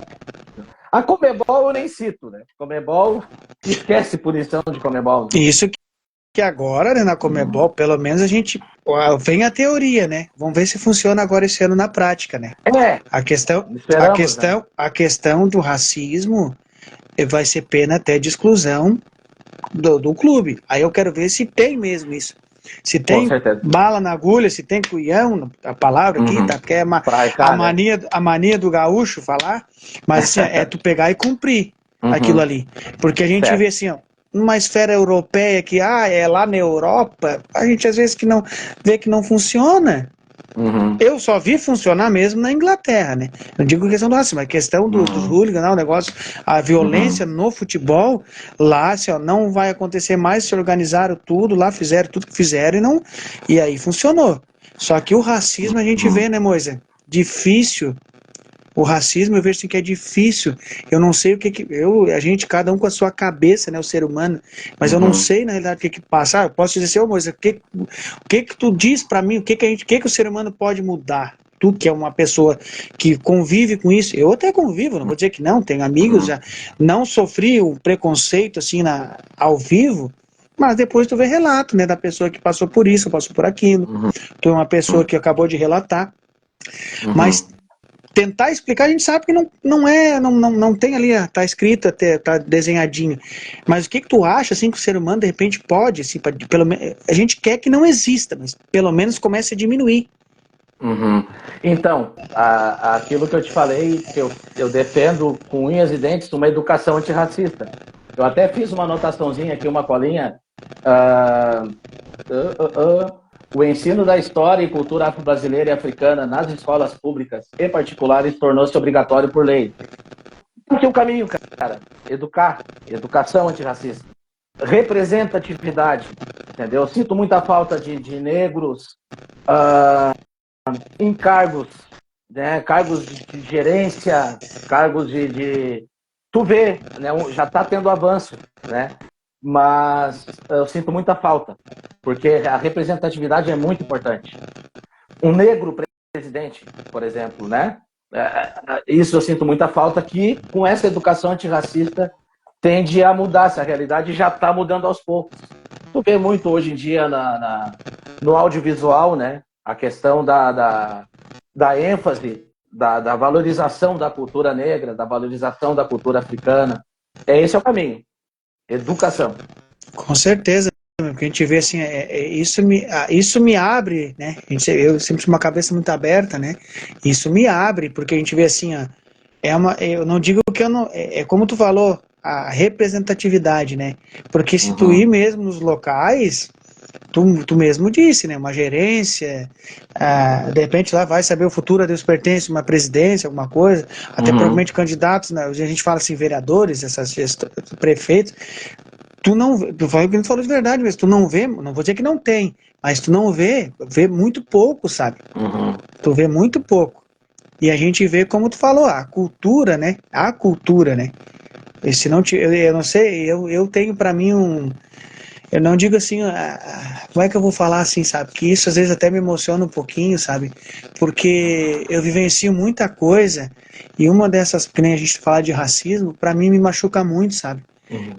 A Conmebol eu nem cito, né? Conmebol, esquece punição de Conmebol. Isso que agora, né, na Conmebol, pelo menos a gente vem a teoria, né? Vamos ver se funciona agora esse ano na prática, né? A questão do racismo vai ser pena até de exclusão do clube. Aí eu quero ver se tem mesmo isso. Se tem bala na agulha, se tem cuião, a palavra aqui, tá? Porque é a mania do gaúcho falar, mas assim, é tu pegar e cumprir aquilo ali. Porque a gente vê assim, ó, numa esfera europeia que é lá na Europa, a gente às vezes vê que não funciona. Eu só vi funcionar mesmo na Inglaterra, né? Não digo questão do racismo, mas questão dos hooligans, o negócio, a violência no futebol, lá assim, ó, não vai acontecer mais, se organizaram tudo, lá fizeram tudo que fizeram e aí funcionou. Só que o racismo a gente vê, né, Moisa? Difícil. O racismo eu vejo assim que é difícil. Eu não sei a gente, cada um com a sua cabeça, né, o ser humano, mas eu não sei na realidade o que passa. Eu posso dizer assim, Moisa, o que tu diz pra mim, o que o ser humano pode mudar? Tu que é uma pessoa que convive com isso, eu até convivo, não vou dizer que não, tenho amigos, já não sofri o preconceito assim ao vivo, mas depois tu vê relato, né, da pessoa que passou por isso, passou por aquilo. Tu é uma pessoa que acabou de relatar, mas tentar explicar, a gente sabe que não tem ali, tá escrito, até tá desenhadinho. Mas o que tu acha, assim, que o ser humano, de repente, pode, assim, a gente quer que não exista, mas pelo menos comece a diminuir. Então, aquilo que eu te falei, que eu defendo com unhas e dentes uma educação antirracista. Eu até fiz uma anotaçãozinha aqui, uma colinha. O ensino da história e cultura afro-brasileira e africana nas escolas públicas e particulares tornou-se obrigatório por lei. Aqui é o caminho, cara. Educação antirracista. Representatividade, entendeu? Eu sinto muita falta de negros em cargos, né? Cargos de gerência, cargos de... Tu vê, né? Já está tendo avanço, né? Mas eu sinto muita falta, porque a representatividade é muito importante. Um negro presidente, por exemplo, né? Isso eu sinto muita falta, que com essa educação antirracista tende a mudar essa realidade e já está mudando aos poucos. Tu vê muito hoje em dia no audiovisual, né? A questão da ênfase, da valorização da cultura negra, da valorização da cultura africana. Esse é o caminho. Educação. Com certeza, porque a gente vê assim, isso me abre, né? Eu sempre tive uma cabeça muito aberta, né? Isso me abre, porque a gente vê assim, ó, eu não digo que eu não, como tu falou, a representatividade, né? Porque se tu ir mesmo nos locais, tu mesmo disse, né? Uma gerência, de repente lá vai saber o futuro a Deus pertence, uma presidência, alguma coisa, até provavelmente candidatos, né? A gente fala assim, vereadores, prefeitos. Tu falou de verdade mesmo, tu não vê, não vou dizer que não tem, mas tu não vê muito pouco, sabe? Tu vê muito pouco. E a gente vê, como tu falou, a cultura, né? E se não, eu não sei, eu tenho pra mim eu não digo assim, como é que eu vou falar assim, sabe? Que isso às vezes até me emociona um pouquinho, sabe? Porque eu vivencio muita coisa e uma dessas, que nem a gente fala de racismo, pra mim me machuca muito, sabe?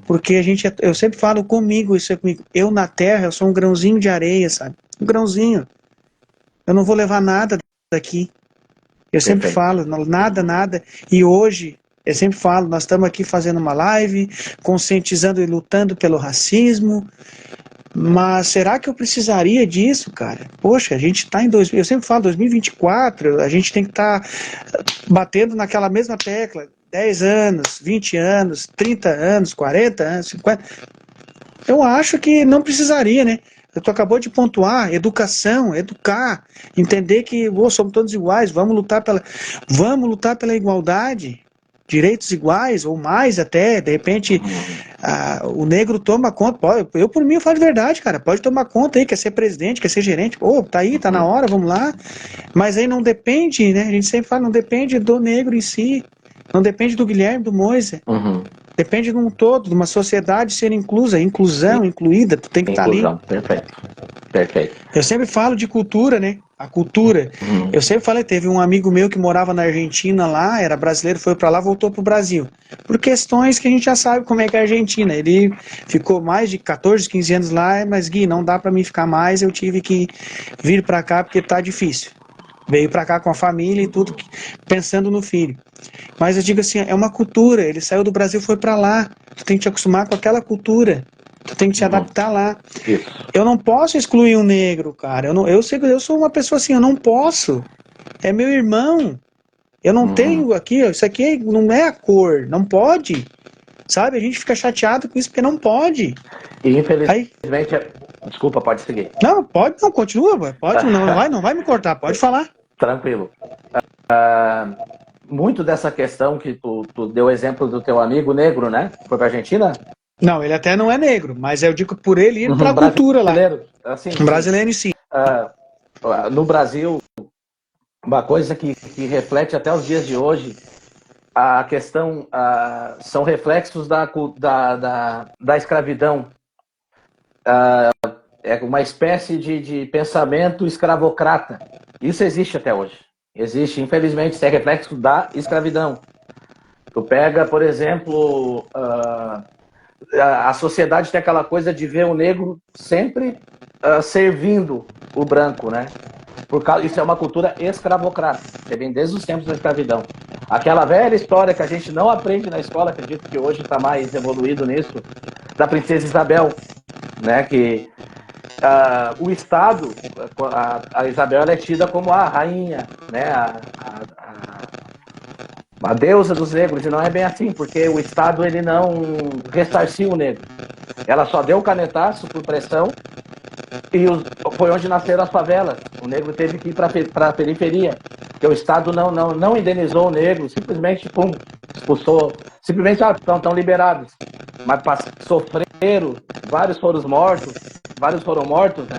Porque eu sempre falo comigo, isso é comigo. Eu na terra, eu sou um grãozinho de areia, sabe? Um grãozinho. Eu não vou levar nada daqui. Eu sempre falo, nada. E hoje, eu sempre falo, nós estamos aqui fazendo uma live, conscientizando e lutando pelo racismo. Mas será que eu precisaria disso, cara? Poxa, a gente está eu sempre falo 2024, a gente tem que estar batendo naquela mesma tecla, 10 anos, 20 anos, 30 anos, 40 anos, 50. Eu acho que não precisaria, né? Tu acabou de pontuar, educação, educar, entender que somos todos iguais, vamos lutar pela igualdade, direitos iguais, ou mais até, de repente, o negro toma conta, eu por mim eu falo de verdade, cara, pode tomar conta aí, quer ser presidente, quer ser gerente, tá aí, tá na hora, vamos lá, mas aí não depende, né, a gente sempre fala, não depende do negro em si, não depende do Guilherme, do Moisés, depende de um todo, de uma sociedade ser incluída, tu tem que estar ali. Perfeito. Eu sempre falo de cultura, né? A cultura. Eu sempre falei, teve um amigo meu que morava na Argentina lá, era brasileiro, foi para lá, voltou pro Brasil. Por questões que a gente já sabe como é que é a Argentina. Ele ficou mais de 14, 15 anos lá, mas Gui, não dá para mim ficar mais, eu tive que vir para cá porque tá difícil. Veio para cá com a família e tudo, pensando no filho. Mas eu digo assim, é uma cultura, ele saiu do Brasil e foi para lá. Tu tem que te acostumar com aquela cultura. Tu tem que te adaptar lá. Isso. Eu não posso excluir um negro, cara. Eu sou uma pessoa assim, eu não posso. É meu irmão. Eu não tenho aqui, isso aqui não é a cor, não pode. Sabe? A gente fica chateado com isso porque não pode. E infelizmente, desculpa, pode seguir. Não, pode, não, continua, pode, não vai me cortar, pode falar. Tranquilo. Muito dessa questão que tu deu exemplo do teu amigo negro, né? Foi pra Argentina? Não, ele até não é negro, mas eu digo por ele ir pra cultura lá. Assim, brasileiro em si. No Brasil, uma coisa que reflete até os dias de hoje, a questão são reflexos da escravidão. É uma espécie de pensamento escravocrata. Isso existe até hoje. Existe, infelizmente, isso é reflexo da escravidão. Tu pega, por exemplo, a sociedade tem aquela coisa de ver o negro sempre servindo o branco, né? Isso é uma cultura escravocrata, que vem desde os tempos da escravidão. Aquela velha história que a gente não aprende na escola, acredito que hoje está mais evoluído nisso, da princesa Isabel, né? Que o Estado, a Isabel é tida como a rainha, né? A deusa dos negros, e não é bem assim, porque o Estado ele não ressarciu o negro. Ela só deu o canetaço por pressão e foi onde nasceram as favelas. O negro teve que ir para a periferia, porque o Estado não indenizou o negro, simplesmente expulsou, simplesmente estão liberados. Mas sofreram, vários foram mortos, né?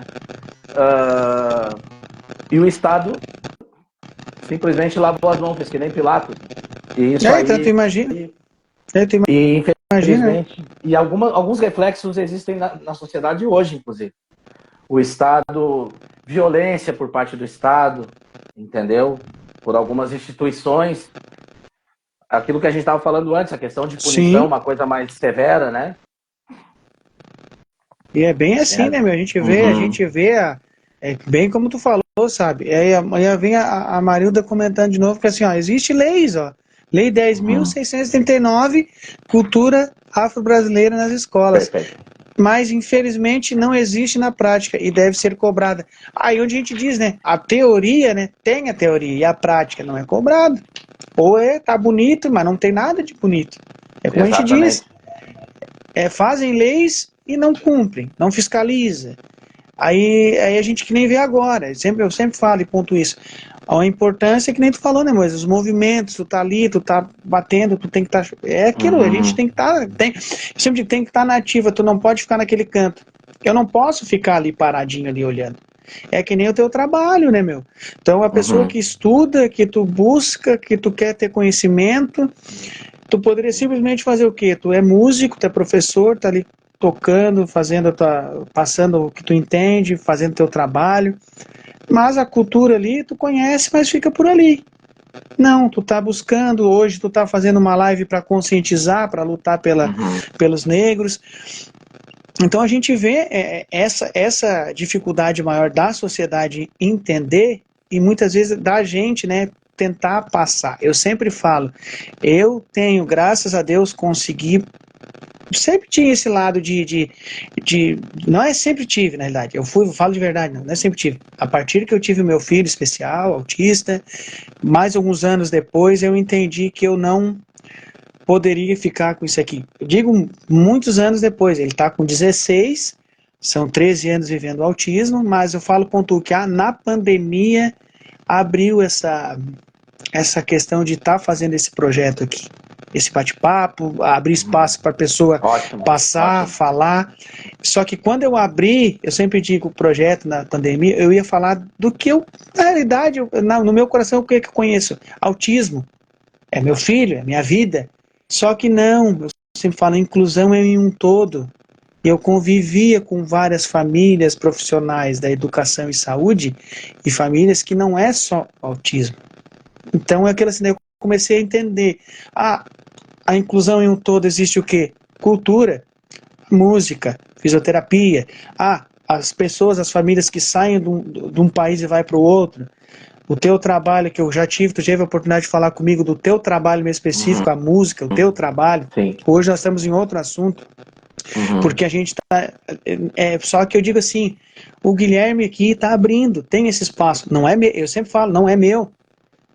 E o Estado simplesmente lavou as mãos, fez que nem Pilatos. E isso aí, então tu imagina. E infelizmente, e alguns reflexos existem na sociedade hoje, inclusive. O Estado, violência por parte do Estado, entendeu? Por algumas instituições. Aquilo que a gente estava falando antes, a questão de punição, uma coisa mais severa, né? E é bem assim, né, meu? A gente vê, bem como tu falou, sabe? Aí vem a Marilda comentando de novo que assim, ó, existe leis, ó. Lei 10.639, cultura afro-brasileira nas escolas. Perfeito. Mas, infelizmente, não existe na prática e deve ser cobrada. Aí onde a gente diz, né? A teoria, né? Tem a teoria e a prática não é cobrada. Ou tá bonito, mas não tem nada de bonito. É como a gente diz. Fazem leis e não cumprem, não fiscaliza. Aí a gente que nem vê agora. Eu sempre falo e ponto isso. A importância é que nem tu falou, né, Moisés? Os movimentos, tu tá ali, tu tá batendo, tu tem que estar. É aquilo, a gente tem que estar. Sempre tem que estar na ativa, tu não pode ficar naquele canto. Eu não posso ficar ali paradinho ali olhando. É que nem o teu trabalho, né, meu? Então a pessoa que estuda, que tu busca, que tu quer ter conhecimento, tu poderia simplesmente fazer o quê? Tu é músico, tu é professor, tá ali tocando, passando o que tu entende, fazendo teu trabalho. Mas a cultura ali, tu conhece, mas fica por ali. Não, tu tá buscando, hoje tu tá fazendo uma live para conscientizar, para lutar pelos negros. Então a gente vê essa dificuldade maior da sociedade entender e muitas vezes da gente, né, tentar passar. Eu sempre falo, eu tenho, graças a Deus, consegui sempre tinha esse lado não é sempre tive, na realidade, eu falo de verdade, não é sempre tive. A partir que eu tive o meu filho especial, autista, mais alguns anos depois, eu entendi que eu não poderia ficar com isso aqui. Eu digo muitos anos depois, ele está com 16, são 13 anos vivendo autismo, mas eu falo, ponto que na pandemia abriu essa questão de estar fazendo esse projeto aqui, esse bate-papo, abrir espaço para a pessoa passar, falar. Só que quando eu abri, eu sempre digo o projeto na pandemia, eu ia falar do que eu, na realidade, no meu coração, o que eu conheço? Autismo. É meu filho, é minha vida. Só que não, eu sempre falo, inclusão é em um todo. Eu convivia com várias famílias profissionais da educação e saúde e famílias que não é só autismo. Então é aquilo assim, eu comecei a entender. A inclusão em um todo existe o quê? Cultura, música, fisioterapia. As pessoas, as famílias que saem de um país e vai para o outro. O teu trabalho que eu já tive, tu teve a oportunidade de falar comigo do teu trabalho meio específico, a música, o teu trabalho. Sim. Hoje nós estamos em outro assunto. Porque a gente está. Só que eu digo assim, o Guilherme aqui está abrindo, tem esse espaço. Não é meu, eu sempre falo, não é meu.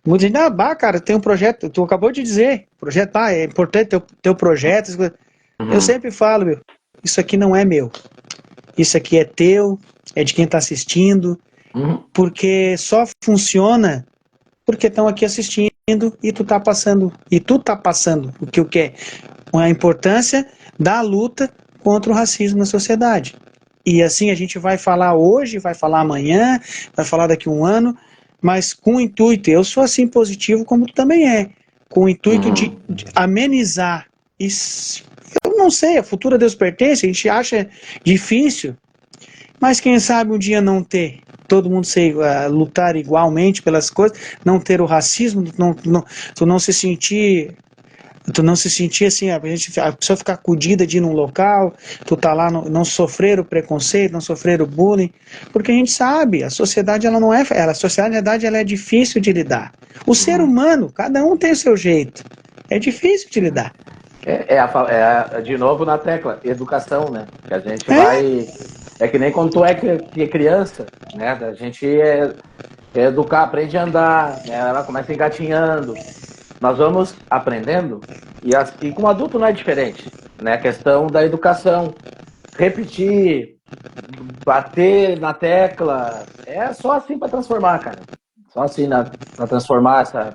Muita gente, cara, tem um projeto, tu acabou de dizer, projeto, é importante teu projeto. Eu sempre falo, meu, isso aqui não é meu. Isso aqui é teu, é de quem está assistindo, porque só funciona porque estão aqui assistindo e tu tá passando o que eu quero, a importância da luta contra o racismo na sociedade. E assim a gente vai falar hoje, vai falar amanhã, vai falar daqui a um ano, mas com o intuito, eu sou assim positivo como tu também é, com o intuito de amenizar. Eu não sei, a futura Deus pertence, a gente acha difícil, mas quem sabe um dia não ter, todo mundo lutar igualmente pelas coisas, não ter o racismo, tu não se sentir assim, a pessoa ficar acudida de ir num local, tu tá lá, não sofrer o preconceito, não sofrer o bullying, porque a gente sabe, a sociedade ela não é, a sociedade ela é difícil de lidar. O ser humano, cada um tem o seu jeito, é difícil de lidar. De novo na tecla, educação, né? Que a gente vai... É que nem quando tu é criança, né? A gente educar, aprende a andar, né? Ela começa engatinhando. Nós vamos aprendendo e com adulto não é diferente, né? A questão da educação, repetir, bater na tecla, é só assim para transformar, cara. Só assim para transformar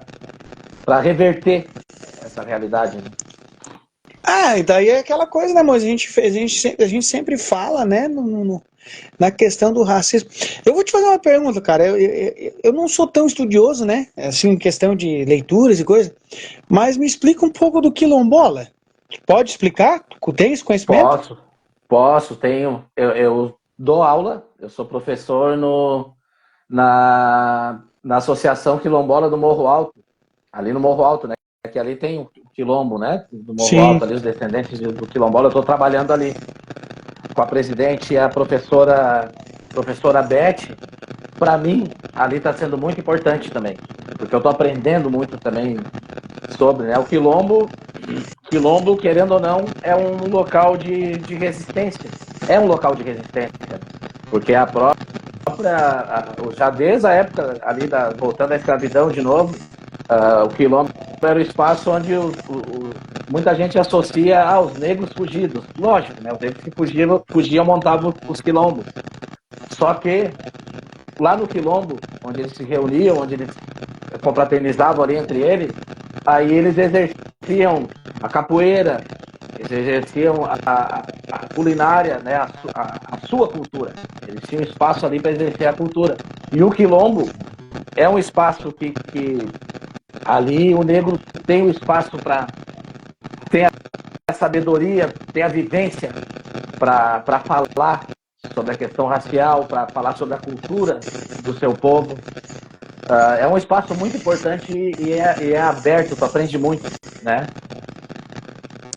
para reverter essa realidade, né? E daí é aquela coisa, né, moço? A gente sempre fala, né, na questão do racismo. Eu vou te fazer uma pergunta, cara. Eu não sou tão estudioso, né, assim, em questão de leituras e coisa, mas me explica um pouco do quilombola. Pode explicar? Tem esse conhecimento? Posso, tenho. Eu dou aula, eu sou professor na Associação Quilombola do Morro Alto, ali no Morro Alto, né? Que ali tem o quilombo, né? Do Morro Alto, ali os descendentes do quilombola. Eu estou trabalhando ali com a presidente e a professora Beth. Para mim, ali está sendo muito importante também, porque eu estou aprendendo muito também sobre, né? O quilombo, querendo ou não, é um local de resistência. É um local de resistência, porque a própria, já desde a época ali, voltando à escravidão de novo, o quilombo era o espaço onde muita gente associa aos negros fugidos. Lógico, né? Os negros que fugiam montavam os quilombos. Só que lá no quilombo, onde eles se reuniam, onde eles confraternizavam ali entre eles, aí eles exerciam a capoeira, eles exerciam a culinária, né? a sua cultura. Eles tinham espaço ali para exercer a cultura. E o quilombo é um espaço que ali o negro tem o espaço para ter a sabedoria, ter a vivência para falar sobre a questão racial, para falar sobre a cultura do seu povo. É um espaço muito importante e é aberto, tu aprende muito, né?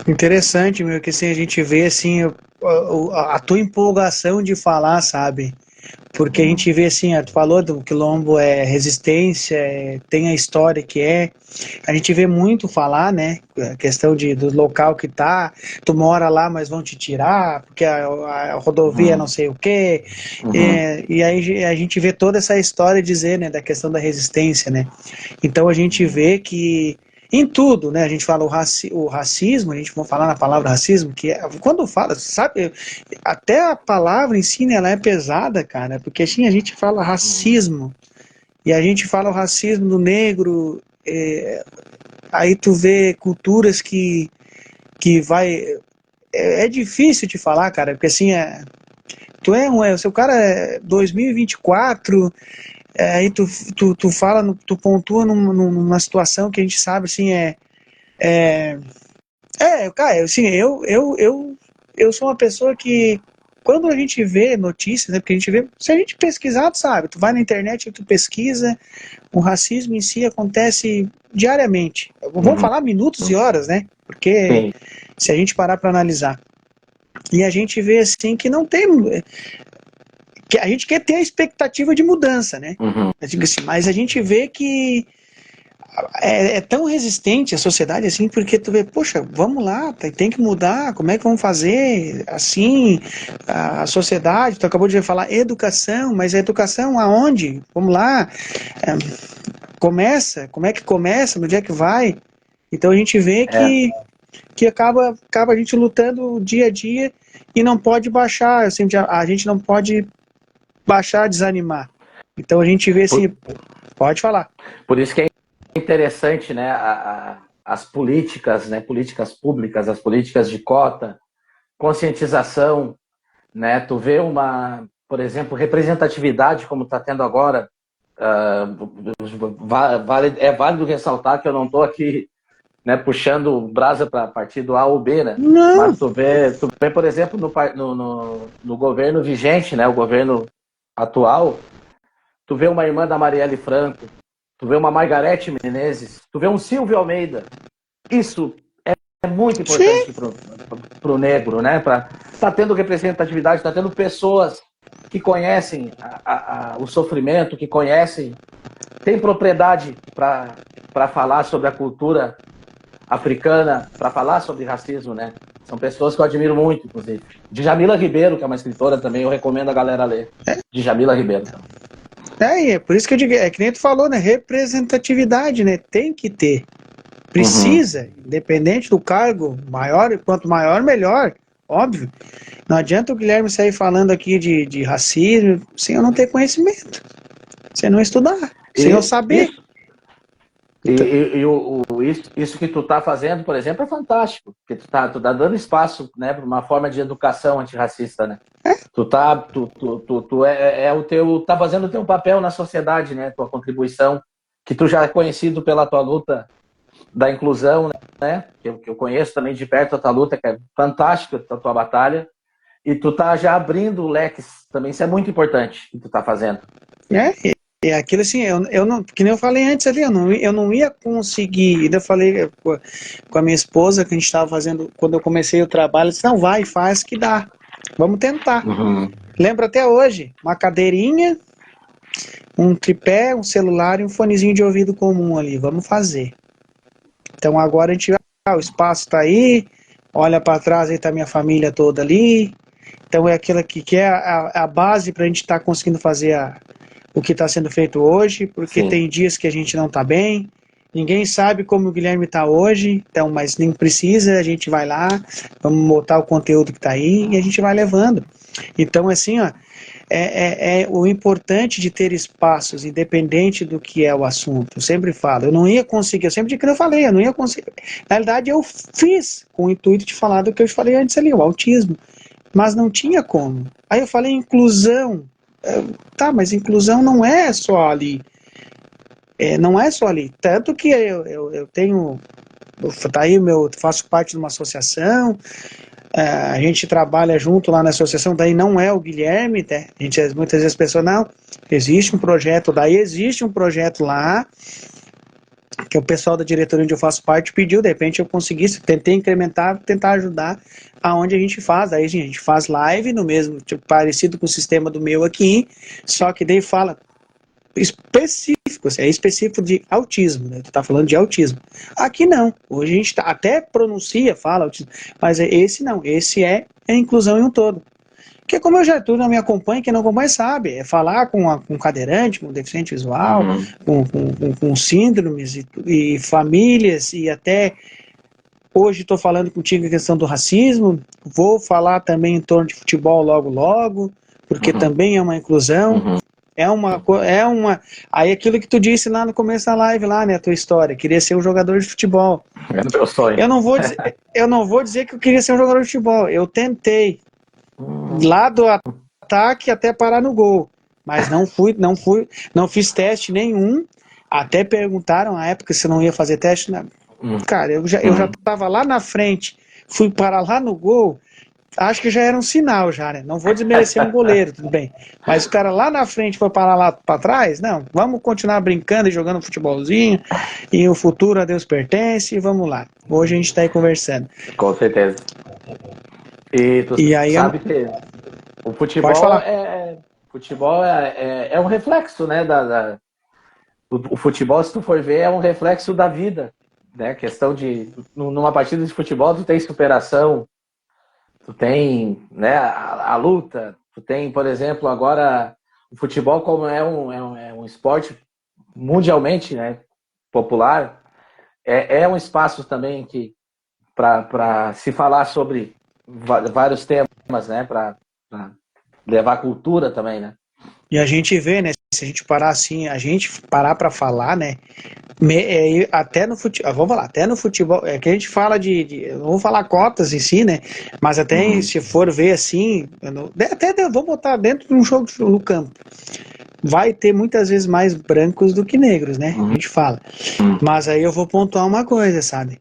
Interessante, que assim, a gente vê assim, a tua empolgação de falar, sabe? porque a gente vê assim, tu falou do quilombo é resistência, tem a história que é, a gente vê muito falar, né, a questão do local que tá, tu mora lá, mas vão te tirar, porque a rodovia não sei o quê, e aí a gente vê toda essa história dizer, né, da questão da resistência, né, então a gente vê que em tudo, né? A gente fala o racismo, a gente vai falar na palavra racismo, que quando fala, sabe, até a palavra em si, né, ela é pesada, cara, porque assim, a gente fala racismo, e a gente fala o racismo do negro, aí tu vê culturas que vai... É difícil de falar, cara, porque assim, o seu cara é 2024... aí tu fala, tu pontua numa situação que a gente sabe, assim, cara, assim, eu sou uma pessoa que, quando a gente vê notícias, né, porque a gente vê, se a gente pesquisar, tu sabe, tu vai na internet, tu pesquisa, o racismo em si acontece diariamente. Vamos falar minutos e horas, né, porque se a gente parar para analisar, e a gente vê, assim, que não tem... que a gente quer ter a expectativa de mudança, né? Eu digo assim, mas a gente vê que é tão resistente a sociedade assim, porque tu vê, poxa, vamos lá, tem que mudar, como é que vamos fazer? Assim, a sociedade, tu acabou de falar educação, mas a educação aonde? Vamos lá, começa, como é que começa, onde é que vai? Então a gente vê que acaba a gente lutando dia a dia e não pode baixar, assim, a gente não pode baixar, desanimar. Então a gente vê assim, pode falar. Por isso que é interessante, né, as políticas, né, políticas públicas, as políticas de cota, conscientização, né, tu vê por exemplo, representatividade como está tendo agora, é válido ressaltar que eu não estou aqui, né, puxando brasa para partido A ou B, né? Não. Mas tu vê, por exemplo, no governo vigente, né, o governo atual, tu vê uma irmã da Marielle Franco, tu vê uma Margarete Menezes, tu vê um Silvio Almeida. Isso é muito importante pro negro, né? Tá tendo representatividade, tá tendo pessoas que conhecem o sofrimento, que conhecem, tem propriedade para falar sobre a cultura africana, para falar sobre racismo, né? São pessoas que eu admiro muito, inclusive. Djamila Ribeiro, que é uma escritora também, eu recomendo a galera ler. Djamila Ribeiro. É por isso que eu digo, é que nem tu falou, né? Representatividade, né? Tem que ter. Precisa, independente do cargo, maior, quanto maior, melhor, óbvio. Não adianta o Guilherme sair falando aqui de racismo sem eu não ter conhecimento, sem não estudar, sem eu saber. Isso que tu tá fazendo, por exemplo, é fantástico, porque tu tá dando espaço, né, para uma forma de educação antirracista, né? Tu tá fazendo o teu papel na sociedade, né? Tua contribuição, que tu já é conhecido pela tua luta da inclusão, né? Que eu conheço também de perto a tua luta, que é fantástica a tua batalha, e tu tá já abrindo leques também, isso é muito importante que tu tá fazendo. É aquilo assim, eu não, que nem eu falei antes ali, eu não ia conseguir, ainda falei com a minha esposa que a gente estava fazendo, quando eu comecei o trabalho, eu disse, não, vai, faz que dá, vamos tentar. Lembro até hoje, uma cadeirinha, um tripé, um celular e um fonezinho de ouvido comum ali, vamos fazer. Então agora a gente o espaço está aí, olha para trás, aí está minha família toda ali, então é aquilo que é a base para a gente estar conseguindo fazer o que está sendo feito hoje, porque tem dias que a gente não está bem, ninguém sabe como o Guilherme está hoje, então, mas nem precisa, a gente vai lá, vamos montar o conteúdo que está aí e a gente vai levando. Então, assim, ó, o importante de ter espaços, independente do que é o assunto. Eu sempre falo, eu não ia conseguir, eu sempre digo que eu falei, eu não ia conseguir. Na realidade, eu fiz com o intuito de falar do que eu falei antes ali, o autismo, mas não tinha como. Aí eu falei inclusão. Tá, mas inclusão não é só ali. Não é só ali. Tanto que eu tenho. Tá aí, faço parte de uma associação. A gente trabalha junto lá na associação. Daí não é o Guilherme, né? Muitas vezes as pessoas, não. Existe um projeto, daí existe um projeto lá que o pessoal da diretoria onde eu faço parte pediu, de repente eu conseguisse, tentei incrementar, tentar ajudar aonde a gente faz. Aí a gente faz live no mesmo, tipo, parecido com o sistema do meu aqui, só que daí fala específico, assim, é específico de autismo, né? Tu tá falando de autismo. Aqui não. Hoje a gente até pronuncia, fala autismo, mas esse não. Esse é a inclusão em um todo. Porque como eu já tu não me acompanha, quem não acompanha sabe, é falar com cadeirante, com deficiente visual, com síndromes e famílias, e até hoje estou falando contigo a questão do racismo, vou falar também em torno de futebol logo logo, porque também é uma inclusão. Aí aquilo que tu disse lá no começo da live, lá, né, a tua história, queria ser um jogador de futebol. É o meu sonho. Eu não vou dizer que eu queria ser um jogador de futebol. Eu tentei. Lá do ataque até parar no gol. Mas não fiz teste nenhum. Até perguntaram na época se eu não ia fazer teste. Cara, eu já estava lá na frente, fui parar lá no gol. Acho que já era um sinal, já, né? Não vou desmerecer um goleiro, tudo bem. Mas o cara lá na frente foi parar lá para trás? Não, vamos continuar brincando e jogando futebolzinho. E o futuro a Deus pertence. E vamos lá. Hoje a gente está aí conversando. Com certeza. E tu aí sabe que o futebol é um reflexo, né? O futebol, se tu for ver, é um reflexo da vida. Né? Questão de. Numa partida de futebol, tu tem superação. Tu tem, né, a luta, tu tem, por exemplo, agora o futebol, como é um esporte mundialmente, né, popular, é um espaço também que para se falar sobre vários temas, né, para levar cultura também, né. E a gente vê, né, se a gente parar assim, a gente parar para falar, né, até no futebol, vamos falar, até no futebol, é que a gente fala eu não vou falar cotas em si, né, mas até se for ver assim, vou botar dentro de um jogo no campo, vai ter muitas vezes mais brancos do que negros, né, a gente fala, mas aí eu vou pontuar uma coisa, sabe,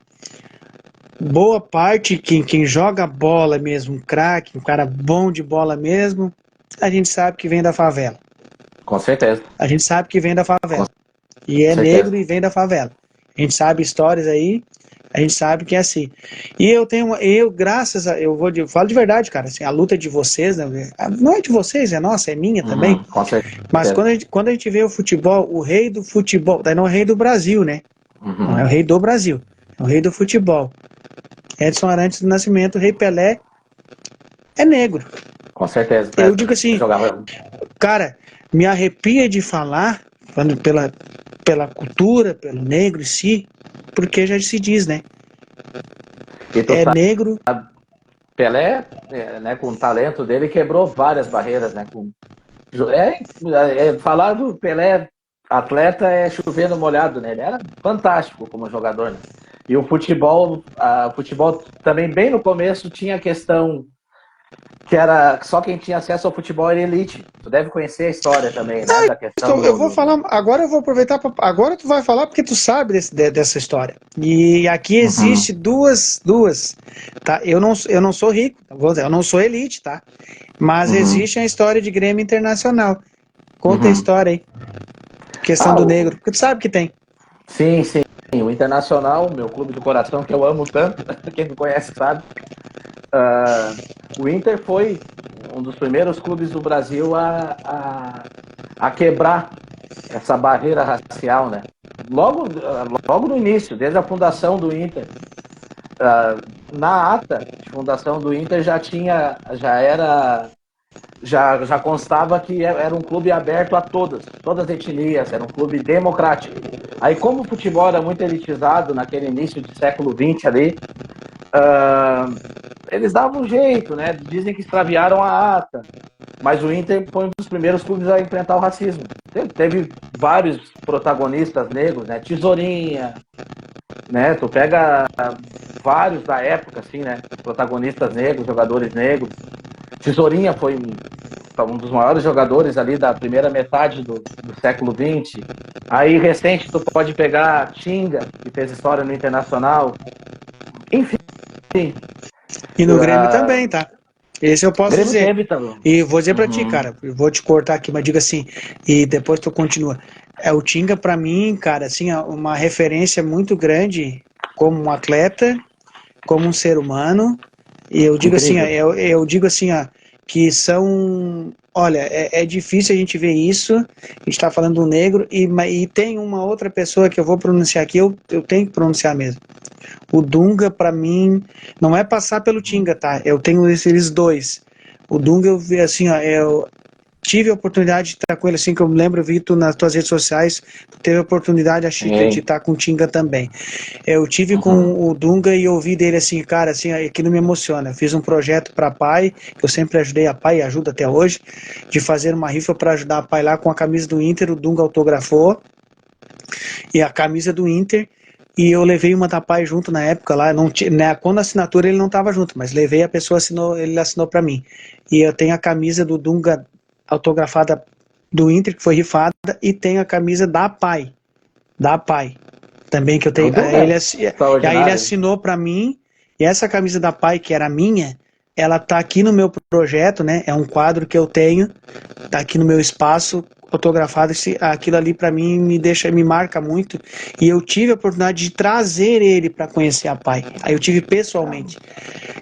boa parte, quem joga bola mesmo, um craque, um cara bom de bola mesmo, a gente sabe que vem da favela. Com certeza. A gente sabe que vem da favela. E é negro e vem da favela. A gente sabe histórias aí, a gente sabe que é assim. E eu falo de verdade, cara, assim, a luta de vocês, né, não é de vocês, é nossa, é minha também. Com certeza. Mas quando a gente vê o futebol, o rei do futebol, daí não é o rei do Brasil, né? Não é o rei do Brasil, é o rei do futebol. Edson Arantes do Nascimento, o rei Pelé é negro. Com certeza. Eu digo assim, cara, me arrepia de falar pela cultura, pelo negro em si, porque já se diz, né? Negro. Pelé, né, com o talento dele, quebrou várias barreiras, né? Falar do Pelé atleta é chover no molhado, né? Ele era fantástico como jogador, né? E o futebol também, bem no começo, tinha a questão que era só quem tinha acesso ao futebol era elite. Tu deve conhecer a história também, né? Da questão eu vou falar, agora eu vou aproveitar, agora tu vai falar porque tu sabe dessa história. E aqui existe duas, tá? Eu não sou rico, vou dizer, eu não sou elite, tá? Mas existe a história de Grêmio Internacional. Conta a história aí. Questão do negro, porque tu sabe que tem. Sim. O Internacional, meu clube do coração, que eu amo tanto, quem me conhece sabe. O Inter foi um dos primeiros clubes do Brasil a quebrar essa barreira racial, né? Logo no início, desde a fundação do Inter. Na ata de fundação do Inter já constava que era um clube aberto a todas as etnias, era um clube democrático. Aí, como o futebol era muito elitizado naquele início do século XX ali, eles davam um jeito, né? Dizem que extraviaram a ata, mas o Inter foi um dos primeiros clubes a enfrentar o racismo. Teve vários protagonistas negros, né? Tesourinha, né? Tu pega vários da época, assim, né? Protagonistas negros, jogadores negros. Tesourinha foi um dos maiores jogadores ali da primeira metade do século XX. Aí, recente, tu pode pegar Tinga, que fez história no Internacional. Enfim. E no Grêmio também, tá? Esse eu posso Grêmio dizer. teve também. E vou dizer pra ti, Uhum. cara, eu vou te cortar aqui, mas diga assim, e depois tu continua. O Tinga, pra mim, cara, assim, uma referência muito grande como um atleta, como um ser humano. E eu digo assim, Incrível. eu digo assim, ó, que são. Olha, é difícil a gente ver isso. A gente está falando do negro, e tem uma outra pessoa que eu vou pronunciar aqui, eu tenho que pronunciar mesmo. O Dunga, para mim, não é passar pelo Tinga, tá? Eu tenho esses dois. O Dunga, eu vi assim, ó, eu tive a oportunidade de estar com ele, assim, que eu me lembro, eu vi tu nas tuas redes sociais, tu teve a oportunidade, a Chica, de Sim. estar com o Tinga também. Eu tive Uhum. com o Dunga e ouvi dele assim, cara, assim, aquilo me emociona. Eu fiz um projeto para pai, que eu sempre ajudei a pai e ajudo até hoje, de fazer uma rifa para ajudar a pai lá com a camisa do Inter, o Dunga autografou, e a camisa do Inter, e eu levei uma da pai junto na época lá, não tinha, né, quando a assinatura ele não estava junto, mas levei, a pessoa assinou, ele assinou para mim. E eu tenho a camisa do Dunga autografada do Inter, que foi rifada, e tenho a camisa da pai também, que eu O tenho. Dunga é E aí ele extraordinário. assinou para mim, e essa camisa da pai, que era minha, ela tá aqui no meu projeto, né? É um quadro que eu tenho, tá aqui no meu espaço fotografado. Aquilo ali para mim me marca muito, e eu tive a oportunidade de trazer ele para conhecer a pai. Aí eu tive pessoalmente.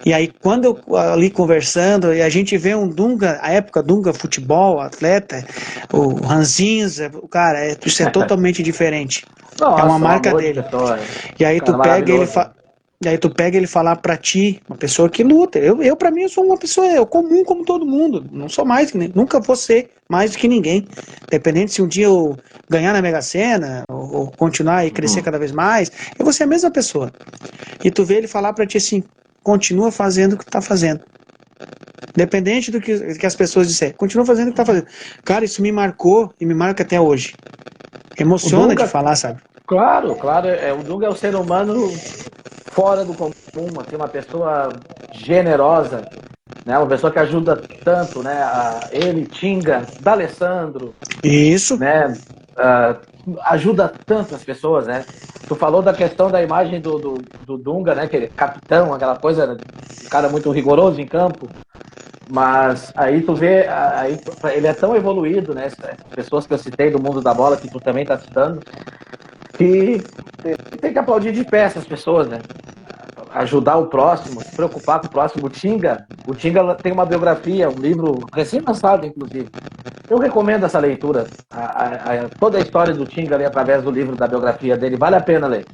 E aí quando eu ali conversando, e a gente vê um Dunga, a época Dunga futebol, atleta, o Ranzinza, o cara, isso é totalmente diferente. É uma Nossa, um marca amor de dele. pessoa. E aí tu Cara pega ele maravilhoso. e aí tu pega ele falar pra ti, uma pessoa que luta. Eu para mim, eu sou uma pessoa comum como todo mundo. Não sou mais que nunca vou ser mais do que ninguém. Independente se um dia eu ganhar na Mega Sena ou continuar e crescer Uhum. cada vez mais, eu vou ser a mesma pessoa. E tu vê ele falar pra ti assim, continua fazendo o que tá fazendo. Independente do que as pessoas disserem, continua fazendo o que tá fazendo. Cara, isso me marcou e me marca até hoje. O Emociona de Dunga, falar, sabe? claro, claro, o Dunga é um ser humano fora do comum, assim, uma pessoa generosa, né? Uma pessoa que ajuda tanto, né? Ele, Tinga, D'Alessandro, Isso. né? Ah, ajuda tanto as pessoas, né? Tu falou da questão da imagem do Dunga, né? Que ele é capitão, aquela coisa, um cara muito rigoroso em campo. Mas aí tu vê, aí ele é tão evoluído, né? Essas pessoas que eu citei do mundo da bola, que tu também tá citando, que tem que aplaudir de pé essas pessoas, né? Ajudar o próximo, se preocupar com o próximo. O Tinga tem uma biografia, um livro recém-lançado, inclusive. Eu recomendo essa leitura. Toda a história do Tinga ali através do livro da biografia dele, vale a pena ler.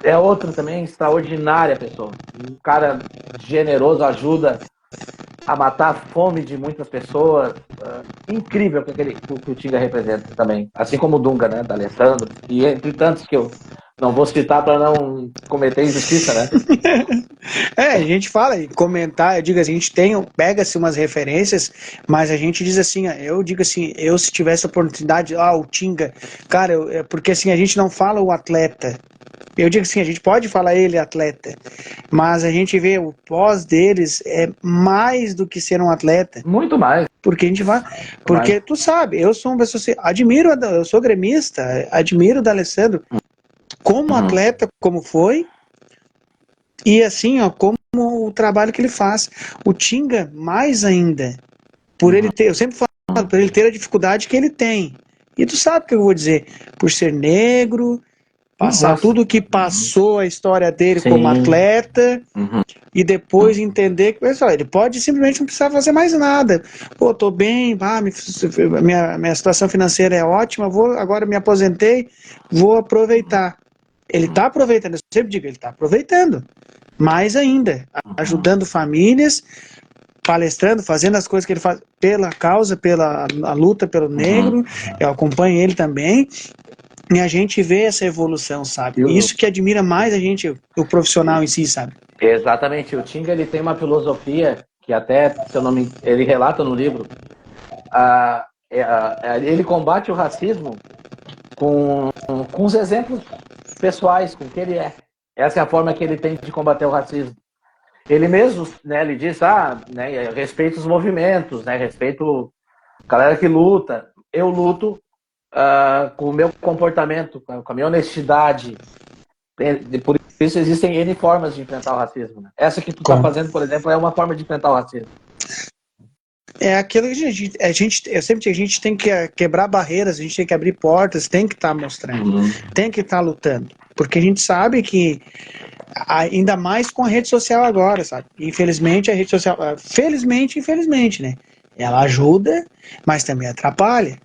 É outro também extraordinária pessoa. Um cara generoso, ajuda a matar a fome de muitas pessoas. Incrível que o Tinga representa também. Assim como o Dunga, né? Da Alessandro. E entre tantos que eu não vou citar para não cometer injustiça, né? A gente fala e comentar, eu digo assim, a gente pega-se umas referências, mas a gente diz assim, eu digo assim, eu se tivesse a oportunidade, o Tinga, cara, porque assim, a gente não fala o atleta. Eu digo assim, a gente pode falar ele atleta, mas a gente vê o pós deles é mais do que ser um atleta. Muito mais. Porque a gente vai. Muito mais. Porque tu sabe, eu sou uma pessoa assim, eu sou gremista, admiro o D'Alessandro como Uhum. atleta, como foi, e assim, ó, como o trabalho que ele faz. O Tinga, mais ainda, por ele ter, eu sempre falo, por ele ter a dificuldade que ele tem. E tu sabe o que eu vou dizer, por ser negro, passar Nossa. tudo o que passou, a história dele como Sim. atleta, Uhum. e depois entender que, pessoal, ele pode simplesmente não precisar fazer mais nada. Pô, tô bem, minha situação financeira é ótima, agora me aposentei, vou aproveitar. Ele está aproveitando, eu sempre digo, ele está aproveitando. Mais ainda, ajudando famílias, palestrando, fazendo as coisas que ele faz pela causa, pela a luta pelo Uhum. negro. Eu acompanho ele também. E a gente vê essa evolução, sabe? Isso que admira mais a gente, o profissional em si, sabe? Exatamente. O Tinga ele tem uma filosofia que até, se eu não me... ele relata no livro. Ele combate o racismo com os exemplos pessoais, com o que ele é. Essa é a forma que ele tem de combater o racismo. Ele mesmo, né, ele diz, né, respeito os movimentos, né, respeito a galera que luta. Eu luto com o meu comportamento, com a minha honestidade. Por isso existem N formas de enfrentar o racismo. Né? Essa que tu está Com, fazendo, por exemplo, é uma forma de enfrentar o racismo. É aquilo que eu sempre digo, a gente tem que quebrar barreiras, a gente tem que abrir portas, tem que estar mostrando, tem que estar lutando. Porque a gente sabe que, ainda mais com a rede social agora, sabe? Infelizmente, a rede social, felizmente, infelizmente, né? Ela ajuda, mas também atrapalha.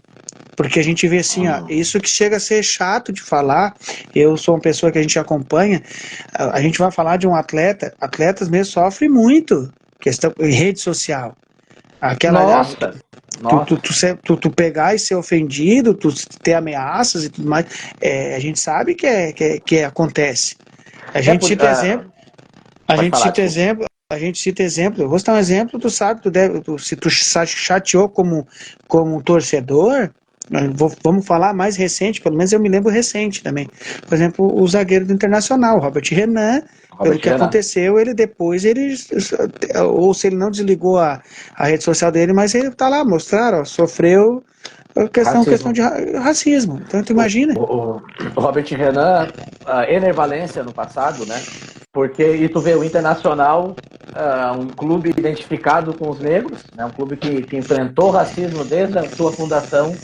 Porque a gente vê assim, ó, isso que chega a ser chato de falar. Eu sou uma pessoa que a gente acompanha, a gente vai falar de um atleta, atletas mesmo sofrem muito questão em rede social. Nossa, nossa. Tu pegar e ser ofendido, tu ter ameaças e tudo mais, a gente sabe que acontece. A É gente por, cita exemplo, a pode gente falar, cita desculpa. exemplo, a gente cita exemplo. Eu vou citar um exemplo, tu sabe, se tu chateou como torcedor, vamos falar mais recente, pelo menos eu me lembro recente também. Por exemplo, o zagueiro do Internacional, Robert Renan, pelo Robert que Renan. aconteceu, ou se ele não desligou a rede social dele, mas ele tá lá, mostraram, ó, sofreu questão Racismo. de racismo. Então, tu imagina. O Robert Renan, Enervalência no passado, né? Porque, e tu vê, o Internacional, um clube identificado com os negros, né? Um clube que enfrentou o racismo desde a sua fundação,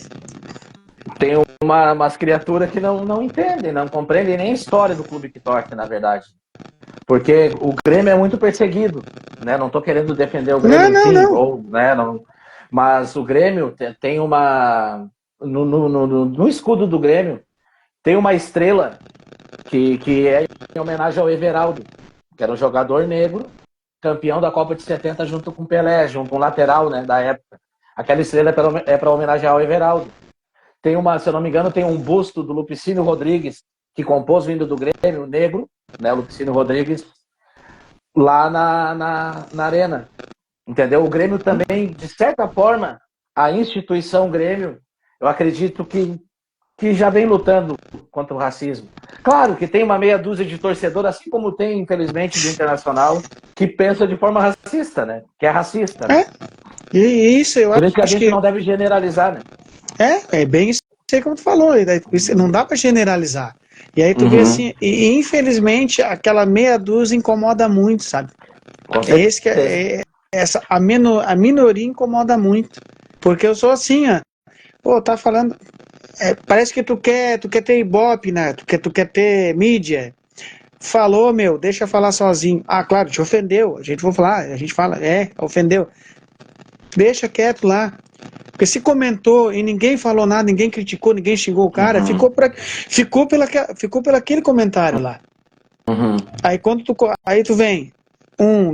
tem umas criaturas que não entendem, não compreendem nem a história do clube que torce, na verdade. Porque o Grêmio é muito perseguido, né? Não estou querendo defender o Grêmio Não, em não, si, não. ou, né? Não, mas o Grêmio tem uma no escudo do Grêmio tem uma estrela que é em homenagem ao Everaldo, que era um jogador negro, campeão da Copa de 70 junto com o Pelé, junto com o lateral, né, da época. Aquela estrela é para homenagear o Everaldo. Tem uma, se eu não me engano, tem um busto do Lupicínio Rodrigues, que compôs vindo do Grêmio, negro, né, Lupicínio Rodrigues, lá na arena. Entendeu? O Grêmio também, de certa forma, a instituição Grêmio, eu acredito que já vem lutando contra o racismo. Claro que tem uma meia dúzia de torcedores, assim como tem, infelizmente, do Internacional, que pensa de forma racista, né? Que é racista, né? É, e isso eu Por isso que a acho gente que não deve generalizar, né? é bem isso aí como tu falou, e daí, isso não dá para generalizar. E aí tu vê Uhum. assim, e infelizmente aquela meia dúzia incomoda muito, sabe? Com É esse que certeza. a minoria incomoda muito. Porque eu sou assim, ó. Pô, tá falando. Parece que tu quer ter ibope, né? Tu quer ter mídia. Falou, meu, deixa eu falar sozinho. Ah, claro, te ofendeu. A gente vai falar, a gente fala, ofendeu. Deixa quieto lá. Porque se comentou e ninguém falou nada, ninguém criticou, ninguém xingou o cara, Uhum. ficou pelo aquele comentário lá. Uhum. Aí tu vem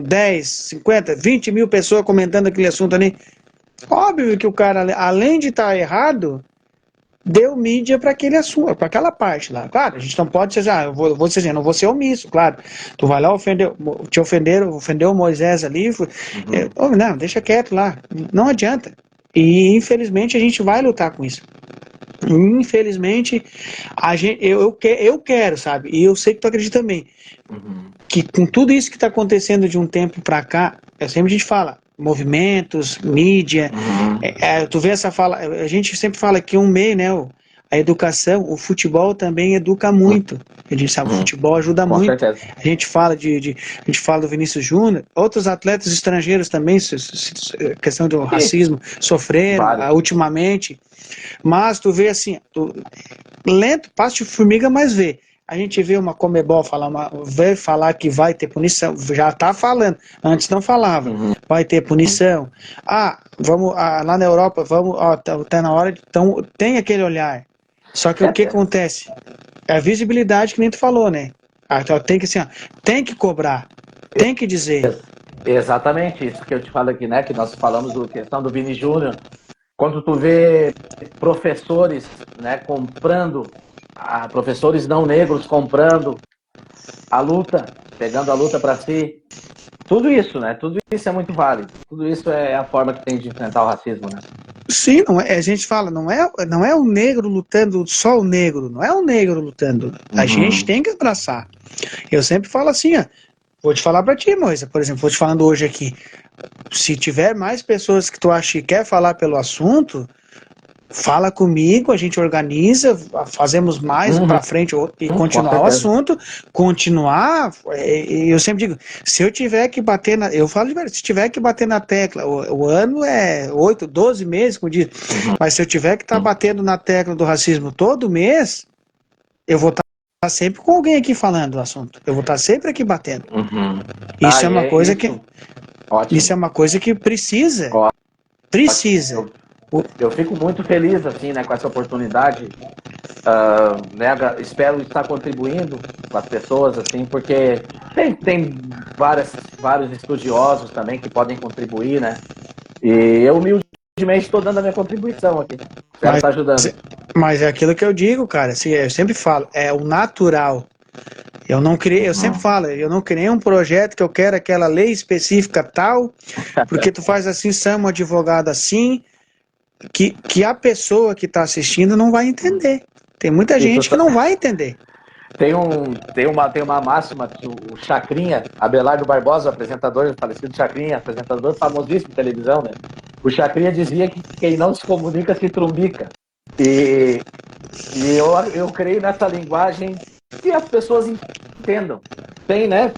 10, 50, 20 mil pessoas comentando aquele assunto ali. Óbvio que o cara, além de estar errado, deu mídia para aquele assunto, para aquela parte lá. Claro, a gente não pode ser, eu vou dizer, não vou ser omisso, claro. Tu vai lá, ofendeu o Moisés ali, Uhum. não, deixa quieto lá. Não adianta. E infelizmente a gente vai lutar com isso. Infelizmente, eu quero, sabe? E eu sei que tu acredita também, Uhum. que com tudo isso que está acontecendo de um tempo para cá, sempre a gente fala, movimentos, mídia, Uhum. tu vê essa fala, a gente sempre fala que um meio, né, a educação, o futebol também educa muito. A gente sabe, o Uhum. futebol ajuda Com muito. certeza. A gente fala a gente fala do Vinícius Júnior, outros atletas estrangeiros também, questão do E racismo, sofreram vários. ultimamente. Mas tu vê assim, lento, passo de formiga, mas vê. A gente vê uma Comebol vê falar que vai ter punição, já está falando, antes não falava, Uhum. vai ter punição. Vamos lá na Europa, tá na hora, então tem aquele olhar. Só que o que É, acontece? É a visibilidade que nem tu falou, né? Então tem que assim, tem que cobrar, tem que dizer. exatamente isso que eu te falo aqui, né? Que nós falamos da questão do Vini Júnior. Quando tu vê professores, né, professores não negros comprando a luta, pegando a luta para si, tudo isso, né? Tudo isso é muito válido. Tudo isso é a forma que tem de enfrentar o racismo, né? Sim, não a gente fala, não é o negro lutando, só o negro, não é o negro lutando. A gente Uhum. tem que abraçar. Eu sempre falo assim, ó, vou te falar pra ti, Moisa, por exemplo, vou te falando hoje aqui. Se tiver mais pessoas que tu acha que quer falar pelo assunto, fala comigo, a gente organiza, fazemos mais para frente e continuar o assunto, eu sempre digo, se eu tiver que bater eu falo de verdade, se tiver que bater na tecla, o ano é 8, 12 meses, como diz, mas se eu tiver que estar batendo na tecla do racismo todo mês, eu vou estar sempre com alguém aqui falando do assunto, eu vou estar sempre aqui batendo. Isso é uma coisa que... Ótimo. Isso é uma coisa que precisa. Precisa. Eu fico muito feliz assim, né, com essa oportunidade. Né, espero estar contribuindo com as pessoas, assim, porque tem vários estudiosos também que podem contribuir, né? E eu humildemente estou dando a minha contribuição aqui. Espero estar ajudando. Mas é aquilo que eu digo, cara. Eu sempre falo, é o natural. Eu não criei, eu sempre falo, eu não criei um projeto que eu quero aquela lei específica tal, porque tu faz assim, chama um advogado assim, que a pessoa que está assistindo não vai entender. Tem muita gente que não vai entender. Tem uma máxima que o Chacrinha, Abelardo Barbosa, apresentador, falecido Chacrinha, apresentador famosíssimo de televisão, né? O Chacrinha dizia que quem não se comunica se trumbica. E eu creio nessa linguagem que as pessoas entendam. Tem, né?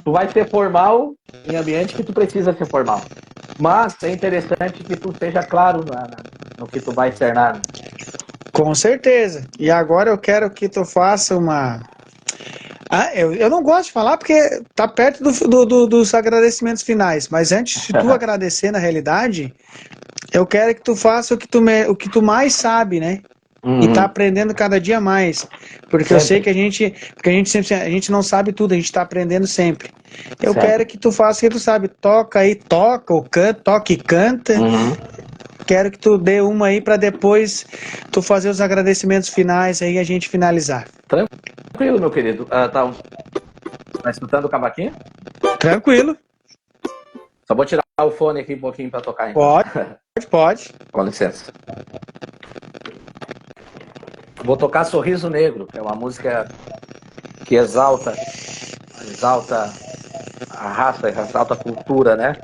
Tu vai ser formal em ambiente que tu precisa ser formal. Mas é interessante que tu seja claro no que tu vai externar. Com certeza. E agora eu quero que tu faça uma... eu não gosto de falar porque tá perto dos agradecimentos finais, mas antes de tu agradecer na realidade, eu quero que tu faça o que tu mais sabe, né? E tá aprendendo cada dia mais. Porque sempre. Eu sei que a gente não sabe tudo, a gente tá aprendendo sempre. Eu quero que tu faça o que tu sabe. Toca ou canta, toca e canta. Quero que tu dê uma aí para depois tu fazer os agradecimentos finais aí e a gente finalizar. Tranquilo, meu querido. Tá escutando o cavaquinho? Tranquilo. Só vou tirar o fone aqui um pouquinho para tocar. Então. Pode. Com licença. Vou tocar Sorriso Negro, que é uma música que exalta a raça, exalta a cultura, né?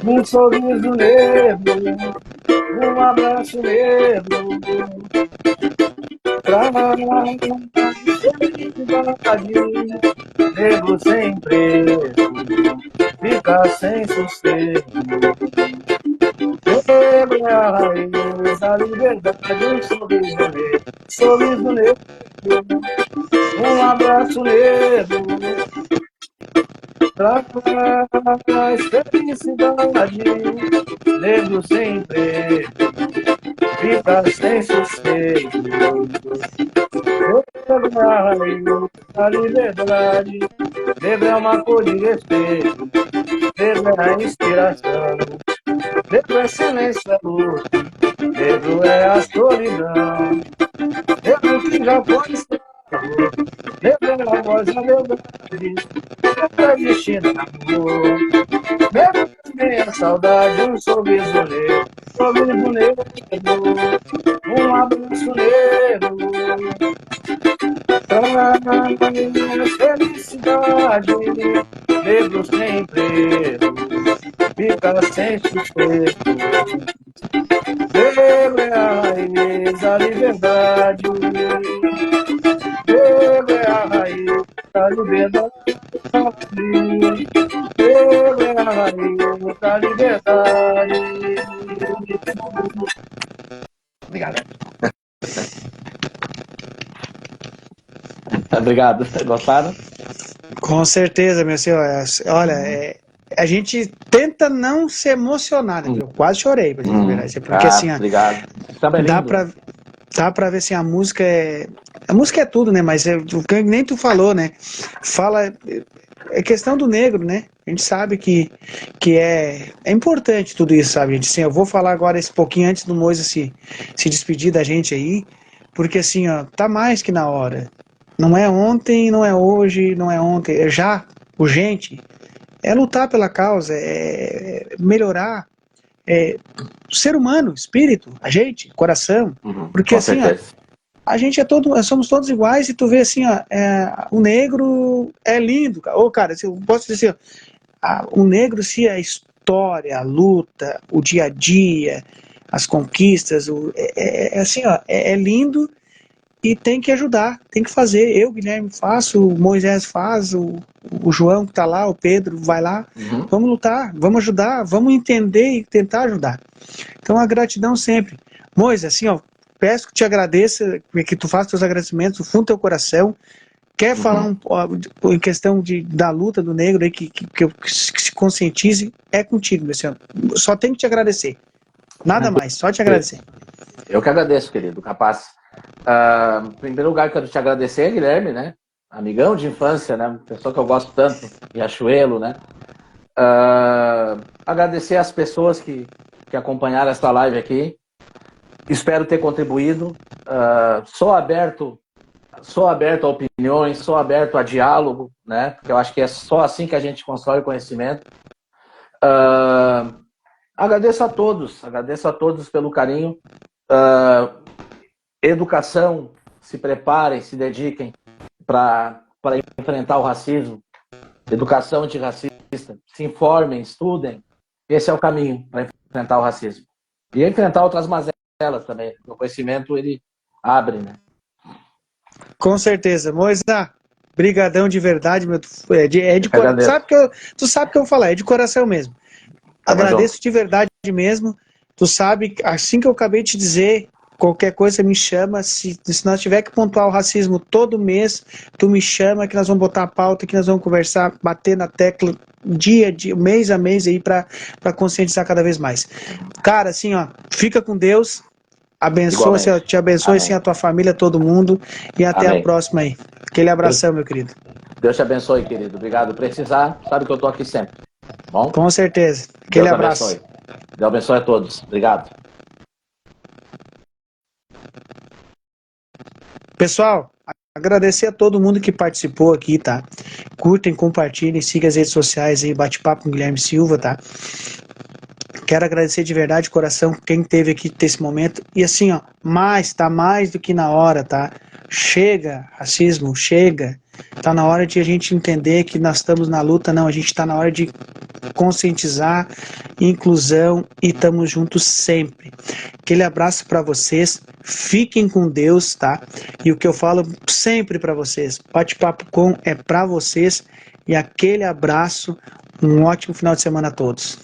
Um sorriso negro, um abraço negro, pra felicidade, negro sem preço, fica sem sossego. Negro é a raiz da liberdade, um sorriso negro, um abraço negro, traz felicidade, negro sem preço, fica sem sossego. Negro é a raiz da liberdade, negro é uma cor de respeito, negro é a inspiração, negro é silêncio, é luz, negro é a solidão, negro que já foi escravo, negro é a voz da verdade, negro é destino amor, negro tem a saudade, um sorriso negro, um abraço negro, traz felicidade, negro sem preço, fica sem suspeito. Negro é a raiz da liberdade, negro é a raiz da liberdade, negro é a raiz da liberdade. Obrigado. Obrigado. Gostaram? Com certeza, meu senhor. Olha, a gente tenta não se emocionar, né? Eu quase chorei, pra dizer a verdade. Porque assim, obrigado. Dá pra ver assim, a música é tudo, né? Mas nem tu falou, né? É questão do negro, né? A gente sabe que é importante tudo isso, sabe, gente? Assim, eu vou falar agora esse pouquinho antes do Moisés se despedir da gente aí, porque assim, ó, tá mais que na hora. Não é ontem, não é hoje, não é ontem, é já urgente. É lutar pela causa, é melhorar o ser humano, espírito, a gente, coração. Porque assim, ó, a gente somos todos iguais, e tu vê assim, ó, o negro é lindo, cara. Ô, cara, eu posso dizer assim, ó, o negro, se a história, a luta, o dia a dia, as conquistas, assim, ó, é lindo, e tem que ajudar, tem que fazer. Eu, Guilherme, faço, o Moisés faz, o João que tá lá, o Pedro vai lá. Vamos lutar, vamos ajudar, vamos entender e tentar ajudar. Então a gratidão sempre. Moisés, assim, ó, peço que te agradeça, que tu faça teus agradecimentos do fundo do teu coração. Quer falar em questão da luta do negro aí, que se conscientize, é contigo, Luciano. Só tenho que te agradecer. Nada mais, só te agradecer. Eu que agradeço, querido, capaz. Em primeiro lugar, quero te agradecer, Guilherme, né? Amigão de infância, né? Pessoa que eu gosto tanto, Riachuelo, né? Agradecer as pessoas que acompanharam esta live aqui. Espero ter contribuído. Sou aberto a opiniões, sou aberto a diálogo, né? Porque eu acho que é só assim que a gente constrói conhecimento. Agradeço a todos pelo carinho. Educação, se preparem, se dediquem para enfrentar o racismo. Educação antirracista, se informem, estudem. Esse é o caminho para enfrentar o racismo. E enfrentar outras mazelas também. O conhecimento, ele abre, né? Com certeza. Moisés, brigadão de verdade, meu. De coração. Tu sabe que eu vou falar, é de coração mesmo. Agradeço de verdade mesmo. Tu sabe, assim que eu acabei de te dizer, qualquer coisa me chama. Se nós tiver que pontuar o racismo todo mês, tu me chama, que nós vamos botar a pauta, que nós vamos conversar, bater na tecla dia, mês a mês aí para conscientizar cada vez mais. Cara, assim, ó, fica com Deus. Abençoa, te abençoe, sim, a tua família, todo mundo, e até a próxima aí. Aquele abração, meu querido. Deus te abençoe, querido. Obrigado. Precisar, sabe que eu tô aqui sempre. Bom? Com certeza. Aquele abraço. Abençoe. Deus abençoe a todos. Obrigado. Pessoal, agradecer a todo mundo que participou aqui, tá? Curtem, compartilhem, sigam as redes sociais aí, bate-papo com o Guilherme Silva, tá? Quero agradecer de verdade, de coração, quem teve aqui nesse momento. E assim, ó, tá mais do que na hora, tá? Chega, racismo, chega. Tá na hora de a gente entender que nós estamos na luta, não. A gente tá na hora de conscientizar, inclusão, e estamos juntos sempre. Aquele abraço para vocês. Fiquem com Deus, tá? E o que eu falo sempre para vocês, bate-papo com é para vocês. E aquele abraço, um ótimo final de semana a todos.